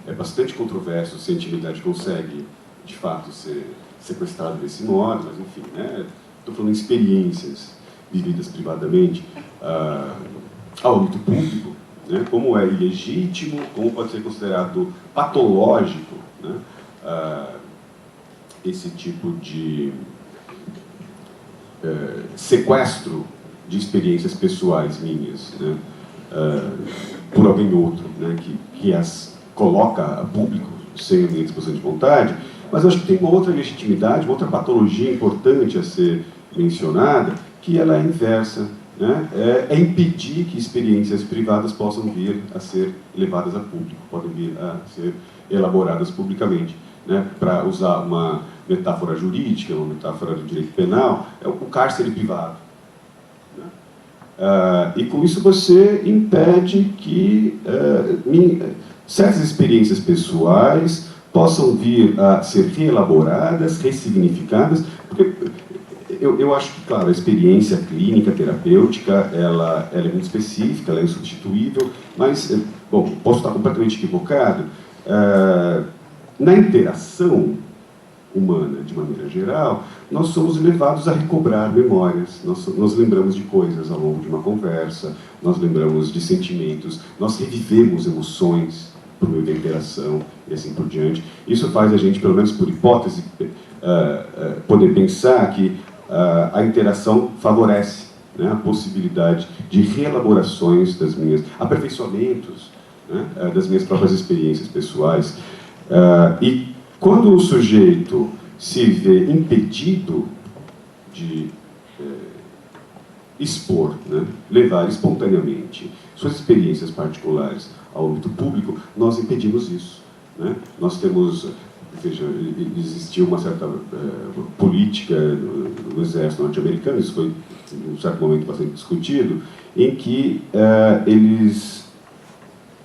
S7: É bastante controverso se a intimidade consegue, de fato, ser sequestrada desse modo, mas enfim, né, estou falando de experiências vividas privadamente ao âmbito público, né, como é ilegítimo, como pode ser considerado patológico, né, esse tipo de sequestro de experiências pessoais minhas, né, por alguém outro, né, que as coloca a público sem a minha disposição de vontade. Mas eu acho que tem uma outra legitimidade, uma outra patologia importante a ser mencionada, que ela é inversa, né? É impedir que experiências privadas possam vir a ser levadas a público, podem vir a ser elaboradas publicamente. Né? Para usar uma metáfora jurídica, uma metáfora do direito penal, é o cárcere privado. E com isso você impede que certas experiências pessoais possam vir a ser reelaboradas, ressignificadas, porque eu acho que, claro, a experiência clínica, terapêutica, ela é muito específica, ela é insubstituível, mas, bom, posso estar completamente equivocado. Na interação humana, de maneira geral, nós somos levados a recobrar memórias, nós lembramos de coisas ao longo de uma conversa, nós lembramos de sentimentos, nós revivemos emoções por meio da interação e assim por diante. Isso faz a gente, pelo menos por hipótese, poder pensar que a interação favorece, né, a possibilidade de reelaborações das minhas, aperfeiçoamentos, né, das minhas próprias experiências pessoais. E quando o sujeito se vê impedido de expor, né, levar espontaneamente suas experiências particulares ao âmbito público, nós impedimos isso. Né? Nós temos, veja, existiu uma certa política no exército norte-americano, isso foi em um certo momento bastante discutido, em que eles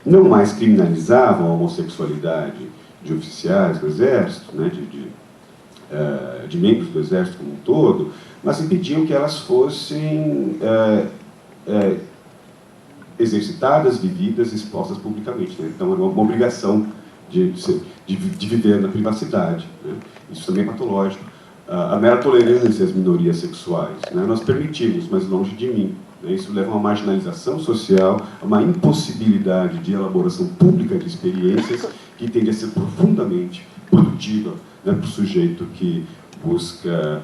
S7: não mais criminalizavam a homossexualidade de oficiais do exército, né, de membros do exército como um todo, mas impediam que elas fossem exercitadas, vividas, expostas publicamente. Né? Então, era uma obrigação de viver na privacidade. Né? Isso também é patológico. A mera tolerância às minorias sexuais, né? Nós permitimos, mas longe de mim. Né? Isso leva a uma marginalização social, a uma impossibilidade de elaboração pública de experiências que tende a ser profundamente produtiva, né, para o sujeito que busca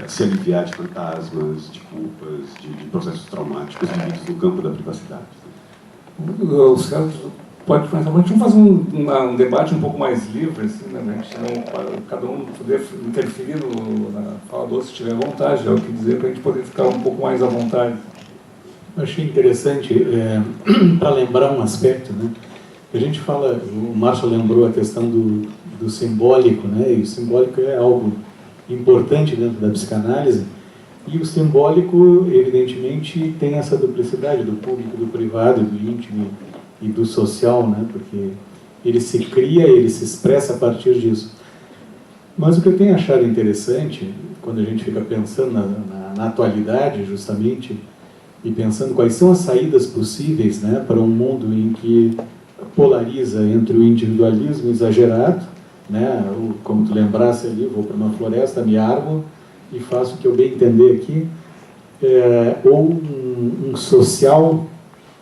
S7: se aliviar de fantasmas, de culpas, de processos traumáticos vividos no campo da privacidade.
S1: O Sérgio pode começar, mas vamos fazer um debate um pouco mais livre, assim, né? Cada um poder interferir na fala do outro se tiver vontade, é o que dizer, para a gente poder ficar um pouco mais à vontade.
S8: Eu achei interessante, para lembrar um aspecto, né? A gente fala, o Márcio lembrou a questão do simbólico, né? E o simbólico é algo importante dentro da psicanálise, e o simbólico, evidentemente, tem essa duplicidade do público, do privado, do íntimo e do social, né? Porque ele se cria, ele se expressa a partir disso. Mas o que eu tenho achado interessante, quando a gente fica pensando na atualidade, justamente, e pensando quais são as saídas possíveis, né, para um mundo em que polariza entre o individualismo exagerado, né, como tu lembrasse ali, vou para uma floresta, me armo e faço o que eu bem entender aqui, ou um social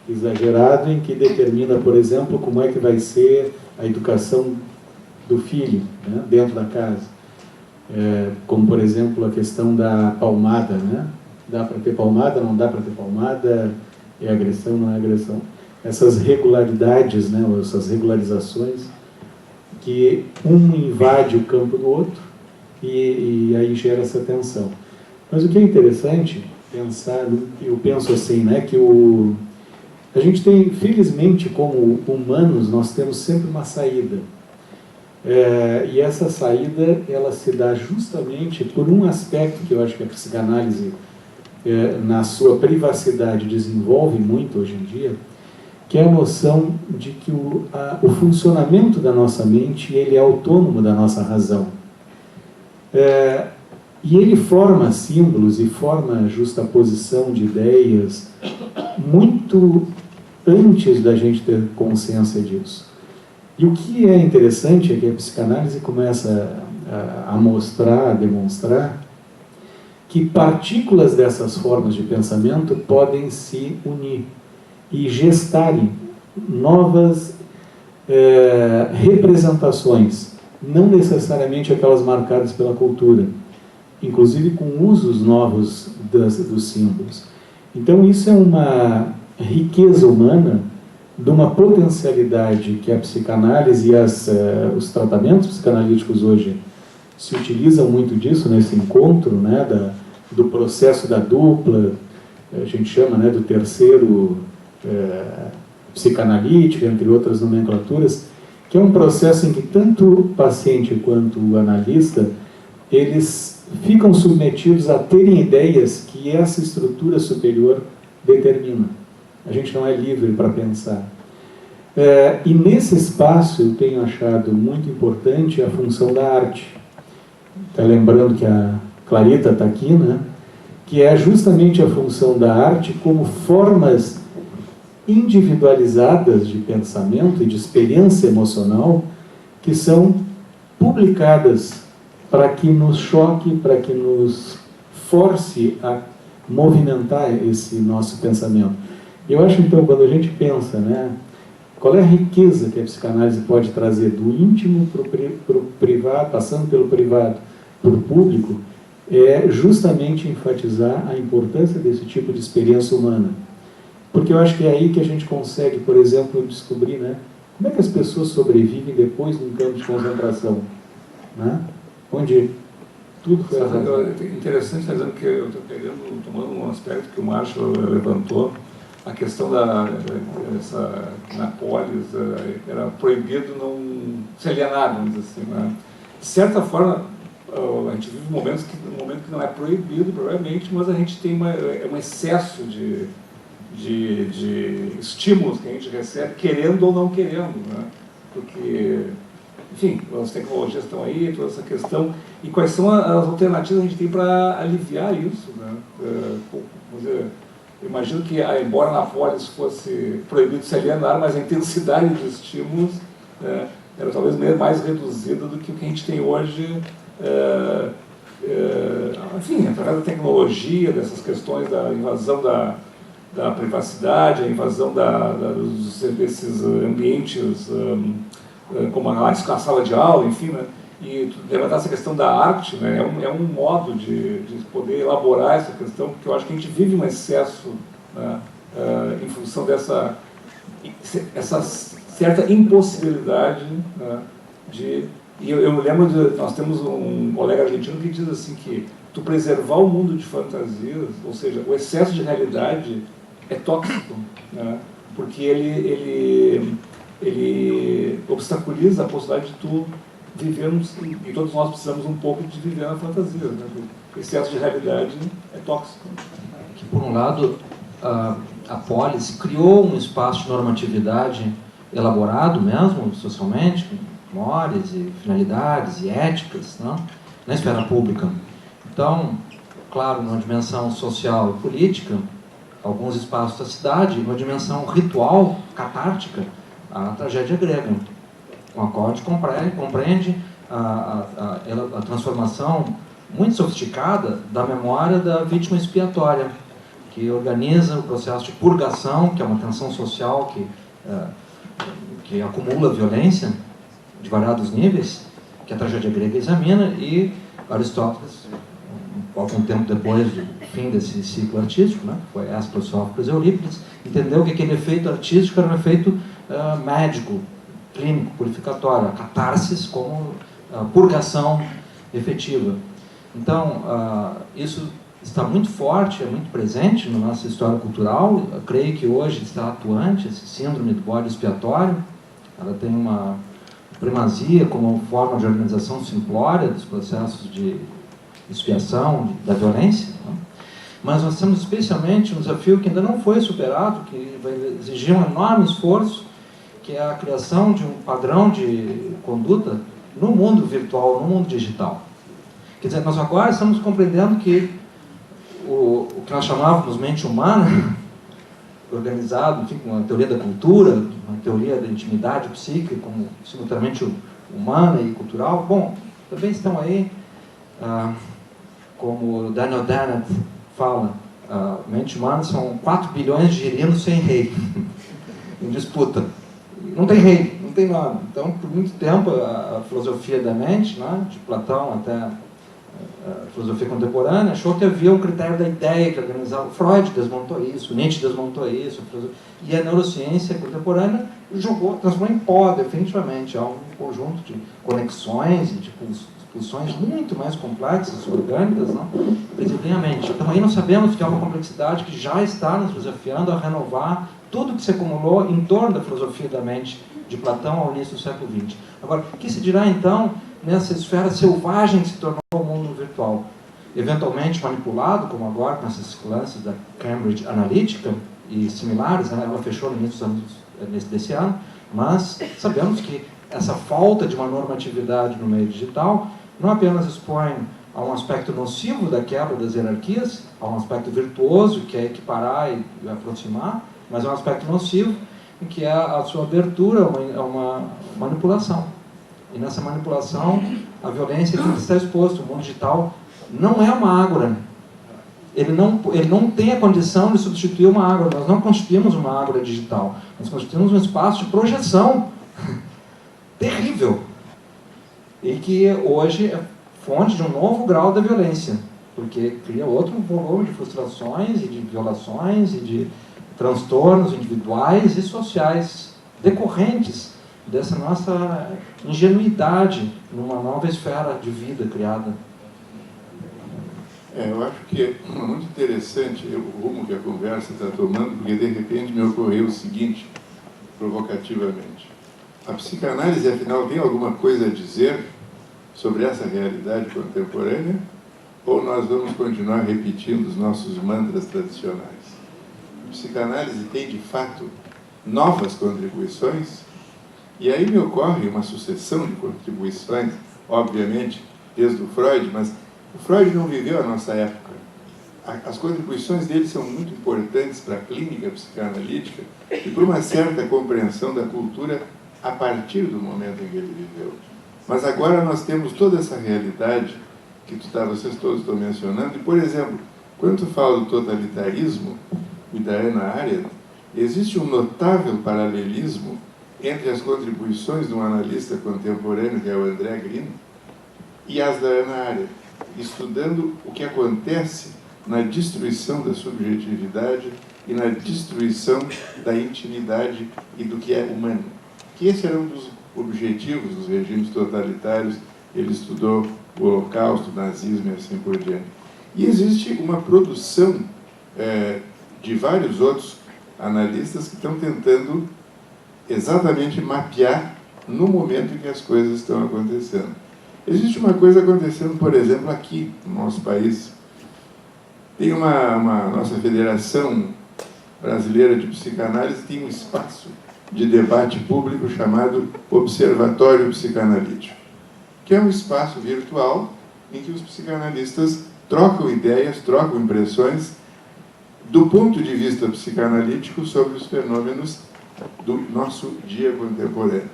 S8: exagerado em que determina, por exemplo, como é que vai ser a educação do filho, né, dentro da casa. Como, por exemplo, a questão da palmada, né? Dá para ter palmada, não dá para ter palmada, é agressão, não é agressão. Essas regularidades, né, essas regularizações, que um invade o campo do outro e aí gera essa tensão. Mas o que é interessante pensar, eu penso assim, né, que a gente tem, felizmente, como humanos, nós temos sempre uma saída. E essa saída, ela se dá justamente por um aspecto que eu acho que a psicanálise, na sua privacidade, desenvolve muito hoje em dia, que é a noção de que o funcionamento da nossa mente, ele é autônomo da nossa razão. E ele forma símbolos e forma justaposição de ideias muito antes da gente ter consciência disso. E o que é interessante é que a psicanálise começa a mostrar, a demonstrar, que partículas dessas formas de pensamento podem se unir e gestarem novas representações, não necessariamente aquelas marcadas pela cultura, inclusive com usos novos dos símbolos. Então isso é uma riqueza humana de uma potencialidade que a psicanálise e os tratamentos psicanalíticos hoje se utilizam muito disso, nesse encontro, né, do processo da dupla, a gente chama, né, do terceiro psicanalítico, entre outras nomenclaturas, que é um processo em que tanto o paciente quanto o analista, eles ficam submetidos a terem ideias que essa estrutura superior determina. A gente não é livre para pensar. E nesse espaço eu tenho achado muito importante a função da arte. Está lembrando que a Clarita está aqui, né? Que é justamente a função da arte como formas individualizadas de pensamento e de experiência emocional que são publicadas para que nos choque, para que nos force a movimentar esse nosso pensamento. Eu acho, então, quando a gente pensa, né, qual é a riqueza que a psicanálise pode trazer do íntimo para o privado, passando pelo privado para o público, é justamente enfatizar a importância desse tipo de experiência humana. Porque eu acho que é aí que a gente consegue, por exemplo, descobrir, né, como é que as pessoas sobrevivem depois de um campo de concentração, né, onde tudo foi arrasado.
S1: É interessante, dizendo que eu estou tomando um aspecto que o Marshall levantou, a questão na polis, era proibido não se alienar, vamos dizer assim, né? De certa forma, a gente vive um momento que não é proibido, provavelmente, mas a gente tem um excesso de estímulos que a gente recebe, querendo ou não querendo, né? Porque, enfim, as tecnologias estão aí, toda essa questão, e quais são as alternativas que a gente tem para aliviar isso, né? Vamos dizer, eu imagino que, embora na polis fosse proibido se alienar, mas a intensidade de estímulos era talvez mais reduzida do que o que a gente tem hoje, enfim, através da tecnologia, dessas questões da invasão da privacidade, a invasão desses ambientes, como a sala de aula, enfim, né? E levantar essa questão da arte, né, é um modo de poder elaborar essa questão, porque eu acho que a gente vive um excesso, né, em função dessa certa impossibilidade, né, E eu lembro nós temos um colega argentino que diz assim que tu preservar o mundo de fantasias, ou seja, o excesso de realidade é tóxico, né, porque ele obstaculiza a possibilidade de tu vivemos, e todos nós precisamos um pouco de viver na fantasia, né? O excesso de realidade é tóxico.
S4: Que, por um lado, a polis criou um espaço de normatividade elaborado mesmo, socialmente, memórias e finalidades e éticas, né, na esfera pública. Então, claro, numa dimensão social e política, alguns espaços da cidade, numa dimensão ritual, catártica, a tragédia grega, com a qual a gente compreende a transformação muito sofisticada da memória da vítima expiatória, que organiza o processo de purgação, que é uma tensão social que acumula violência de variados níveis, que a tragédia grega examina, e Aristóteles, algum tempo depois do fim desse ciclo artístico, né, que foi Éschilo, Sófocles e Eurípides, entendeu que aquele efeito artístico era um efeito médico, clínico, purificatório, a catarsis como purgação efetiva. Então, isso está muito forte, é muito presente na nossa história cultural. Eu creio que hoje está atuante esse síndrome do bode expiatório. Ela tem uma primazia como forma de organização simplória dos processos de expiação da violência, né? Mas nós temos especialmente um desafio que ainda não foi superado, que vai exigir um enorme esforço, que é a criação de um padrão de conduta no mundo virtual, no mundo digital. Quer dizer, nós agora estamos compreendendo que o que nós chamávamos mente humana, organizado, enfim, com a teoria da cultura, uma teoria da intimidade psíquica, como simultaneamente humana e cultural, bom, também estão aí, como Daniel Dennett fala, mente humana são 4 bilhões de girinos sem rei, em disputa. Não tem rei, não tem nada. Então, por muito tempo, a filosofia da mente, né, de Platão até a filosofia contemporânea, achou que havia um critério da ideia que organizava. Freud desmontou isso, Nietzsche desmontou isso, e a neurociência contemporânea transformou em pó, definitivamente. Há um conjunto de conexões e de pulsões muito mais complexas, orgânicas, não? Presidem a mente. Então, aí nós sabemos que há uma complexidade que já está nos desafiando a renovar tudo que se acumulou em torno da filosofia da mente de Platão ao início do século XX. Agora, o que se dirá, então, nessa esfera selvagem que se tornou o mundo virtual? Eventualmente manipulado, como agora com esses lances da Cambridge Analytica e similares, né? Ela fechou no início desse ano, mas sabemos que essa falta de uma normatividade no meio digital não apenas expõe a um aspecto nocivo da quebra das hierarquias, a um aspecto virtuoso, que é equiparar e aproximar, mas é um aspecto nocivo, em que a sua abertura é uma manipulação. E nessa manipulação, a violência tem que estar exposta. O mundo digital não é uma ágora. Ele não tem a condição de substituir uma ágora. Nós não constituímos uma ágora digital. Nós constituímos um espaço de projeção terrível. E que hoje é fonte de um novo grau da violência. Porque cria outro volume de frustrações e de violações e de transtornos individuais e sociais decorrentes dessa nossa ingenuidade numa nova esfera de vida criada.
S5: Eu acho que é muito interessante o rumo que a conversa está tomando, porque de repente me ocorreu o seguinte, provocativamente. A psicanálise, afinal, tem alguma coisa a dizer sobre essa realidade contemporânea? Ou nós vamos continuar repetindo os nossos mantras tradicionais? A psicanálise tem, de fato, novas contribuições? E aí me ocorre uma sucessão de contribuições, obviamente, desde o Freud, mas o Freud não viveu a nossa época. As contribuições dele são muito importantes para a clínica psicanalítica e para uma certa compreensão da cultura a partir do momento em que ele viveu. Mas agora nós temos toda essa realidade que vocês todos estão mencionando. E, por exemplo, quando tu fala do totalitarismo e da Hannah Arendt, existe um notável paralelismo entre as contribuições de um analista contemporâneo, que é o André Green, e as da Hannah Arendt, estudando o que acontece na destruição da subjetividade e na destruição da intimidade e do que é humano. Que esse era um dos objetivos dos regimes totalitários. Ele estudou o Holocausto, o nazismo e assim por diante. E existe uma produção de vários outros analistas que estão tentando exatamente mapear no momento em que as coisas estão acontecendo. Existe uma coisa acontecendo, por exemplo, aqui no nosso país. Tem uma nossa Federação Brasileira de Psicanálise tem um espaço de debate público chamado Observatório Psicanalítico, que é um espaço virtual em que os psicanalistas trocam ideias, trocam impressões do ponto de vista psicanalítico sobre os fenômenos do nosso dia contemporâneo.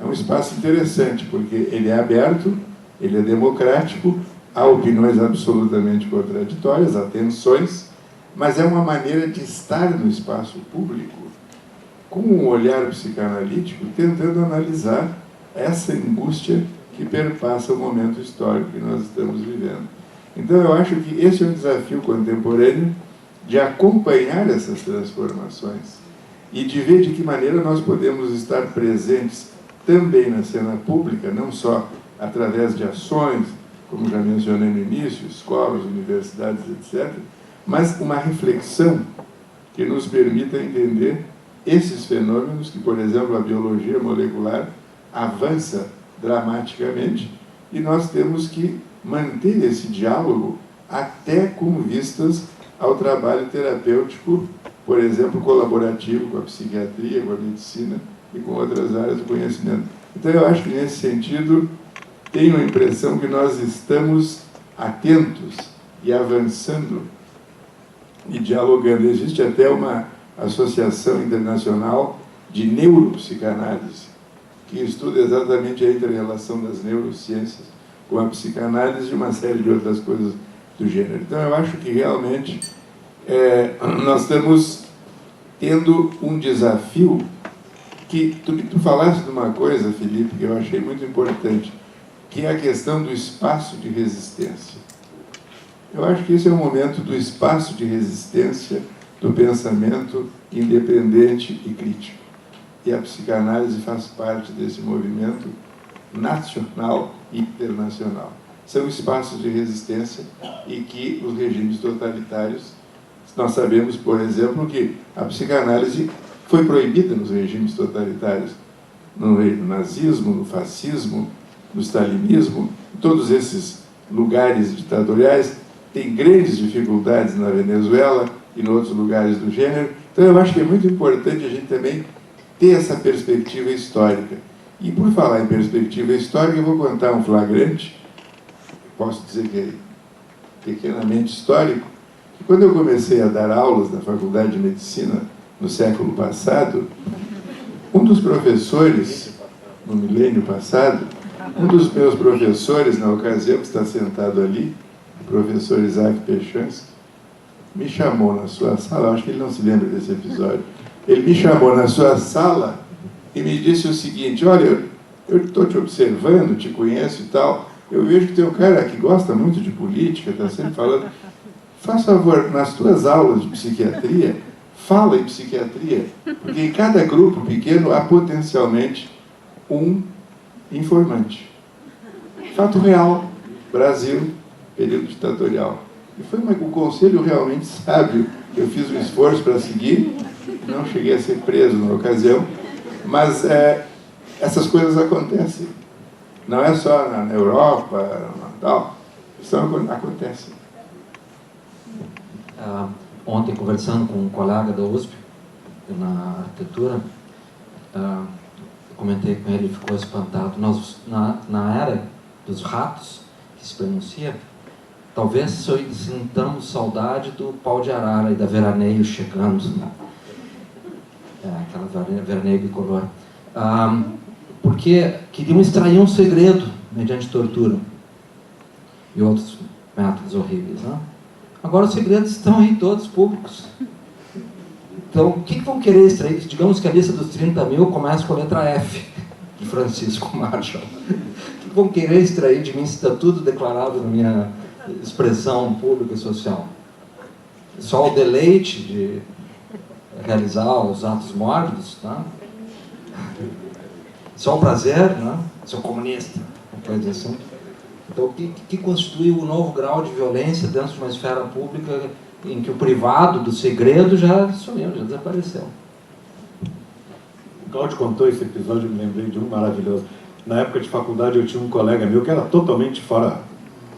S5: É um espaço interessante, porque ele é aberto, ele é democrático, há opiniões absolutamente contraditórias, há tensões, mas é uma maneira de estar no espaço público com um olhar psicanalítico, tentando analisar essa angústia que perpassa o momento histórico que nós estamos vivendo. Então, eu acho que esse é um desafio contemporâneo de acompanhar essas transformações e de ver de que maneira nós podemos estar presentes também na cena pública, não só através de ações, como já mencionei no início, escolas, universidades, etc., mas uma reflexão que nos permita entender esses fenômenos que, por exemplo, a biologia molecular avança dramaticamente e nós temos que manter esse diálogo até com vistas ao trabalho terapêutico, por exemplo, colaborativo com a psiquiatria, com a medicina e com outras áreas do conhecimento. Então, eu acho que, nesse sentido, tenho a impressão que nós estamos atentos e avançando e dialogando. Existe até uma associação internacional de neuropsicanálise, que estuda exatamente a inter-relação das neurociências com a psicanálise e uma série de outras coisas do gênero. Então, eu acho que realmente nós estamos tendo um desafio que tu falaste de uma coisa, Felipe, que eu achei muito importante, que é a questão do espaço de resistência. Eu acho que esse é o momento do espaço de resistência do pensamento independente e crítico. E a psicanálise faz parte desse movimento nacional e internacional. São espaços de resistência e que os regimes totalitários, nós sabemos, por exemplo, que a psicanálise foi proibida nos regimes totalitários, no nazismo, no fascismo, no stalinismo, todos esses lugares ditatoriais têm grandes dificuldades na Venezuela e em outros lugares do gênero. Então, eu acho que é muito importante a gente também ter essa perspectiva histórica. E, por falar em perspectiva histórica, eu vou contar um flagrante, posso dizer que é pequenamente histórico, que quando eu comecei a dar aulas na Faculdade de Medicina, no século passado, um dos professores, no milênio passado, um dos meus professores, na ocasião, que está sentado ali, o professor Isaac Pechansky, me chamou na sua sala, acho que ele não se lembra desse episódio, ele me chamou na sua sala e me disse o seguinte: olha, eu estou te observando, te conheço e tal, eu vejo que tem um cara que gosta muito de política, está sempre falando, faz favor, nas tuas aulas de psiquiatria, fala em psiquiatria, porque em cada grupo pequeno há potencialmente um informante. Fato real, Brasil, período ditatorial. E foi um conselho realmente sábio. Eu fiz um esforço para seguir, não cheguei a ser preso na ocasião, mas essas coisas acontecem. Não é só na Europa, tal, isso acontece.
S4: Ontem, conversando com um colega da USP, na arquitetura, comentei com ele, ficou espantado. Nós, na era dos ratos, que se pronuncia, talvez sintamos saudade do pau de arara e da veraneio chegando. Aquela veraneio bicolor. Porque queriam extrair um segredo mediante tortura e outros métodos horríveis, né? Agora os segredos estão aí todos públicos. Então, o que vão querer extrair? Digamos que a lista dos 30 mil começa com a letra F, de Francisco Marshall. O que vão querer extrair de mim se está tudo declarado na minha expressão pública e social? Só o deleite de realizar os atos mórbidos, tá? Só o prazer, né? Sou comunista, uma coisa assim. Então, o que constitui o novo grau de violência dentro de uma esfera pública em que o privado do segredo já sumiu, já desapareceu?
S6: O Cláudio contou esse episódio, eu me lembrei de um maravilhoso. Na época de faculdade, eu tinha um colega meu que era totalmente fora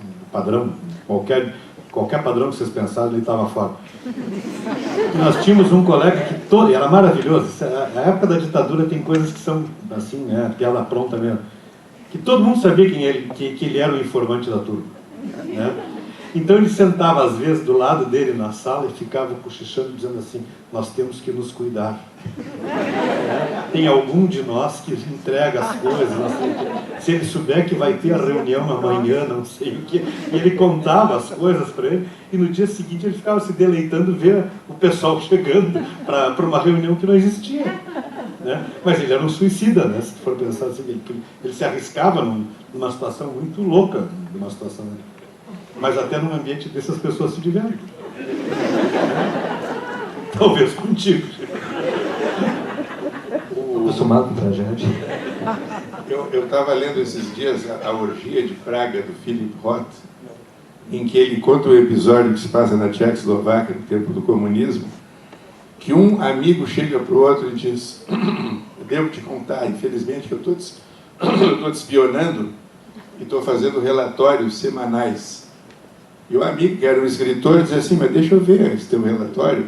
S6: do padrão, qualquer Qualquer padrão que vocês pensaram, ele estava fora. E nós tínhamos um colega que todo, era maravilhoso. Na época da ditadura tem coisas que são assim, né, piada pronta mesmo. Que todo mundo sabia que ele era o informante da turma, né? Então ele sentava às vezes do lado dele na sala e ficava cochichando, dizendo assim: nós temos que nos cuidar. Tem algum de nós que entrega as coisas, se ele souber que vai ter a reunião amanhã, não sei o que. Ele contava as coisas para ele e no dia seguinte ele ficava se deleitando ver o pessoal chegando para uma reunião que não existia, né? Mas ele era um suicida, né? Se for pensar assim, ele se arriscava numa situação muito louca, numa situação, mas até num ambiente dessas pessoas se divertem. Talvez contigo.
S4: Acostumado com tragédia.
S5: Eu estava lendo esses dias a Orgia de Praga, do Philip Roth, em que ele conta o episódio que se passa na Tchecoslováquia, no tempo do comunismo, que um amigo chega para o outro e diz: eu devo te contar, infelizmente, que eu estou te espionando e estou fazendo relatórios semanais. E o amigo, que era um escritor, dizia assim: mas deixa eu ver esse teu relatório.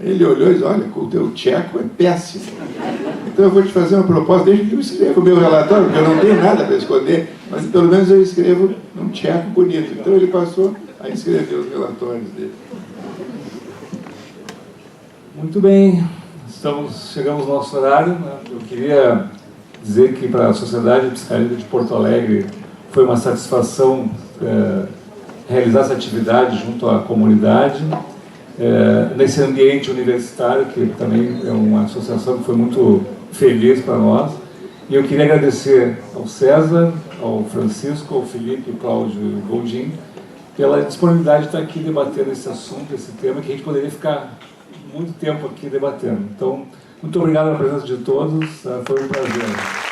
S5: Ele olhou e disse: olha, o teu tcheco é péssimo. Então eu vou te fazer uma proposta, deixa que eu escreva o meu relatório, porque eu não tenho nada para esconder, mas pelo menos eu escrevo num tcheco bonito. Então ele passou a escrever os relatórios dele.
S1: Muito bem, chegamos no nosso horário, né? Eu queria dizer que para a Sociedade de Psicanálise de Porto Alegre foi uma satisfação realizar essa atividade junto à comunidade, nesse ambiente universitário, que também é uma associação que foi muito feliz para nós. E eu queria agradecer ao César, ao Francisco, ao Felipe, Cláudio e Goldin pela disponibilidade de estar aqui debatendo esse assunto, esse tema, que a gente poderia ficar muito tempo aqui debatendo. Então, muito obrigado pela presença de todos, foi um prazer.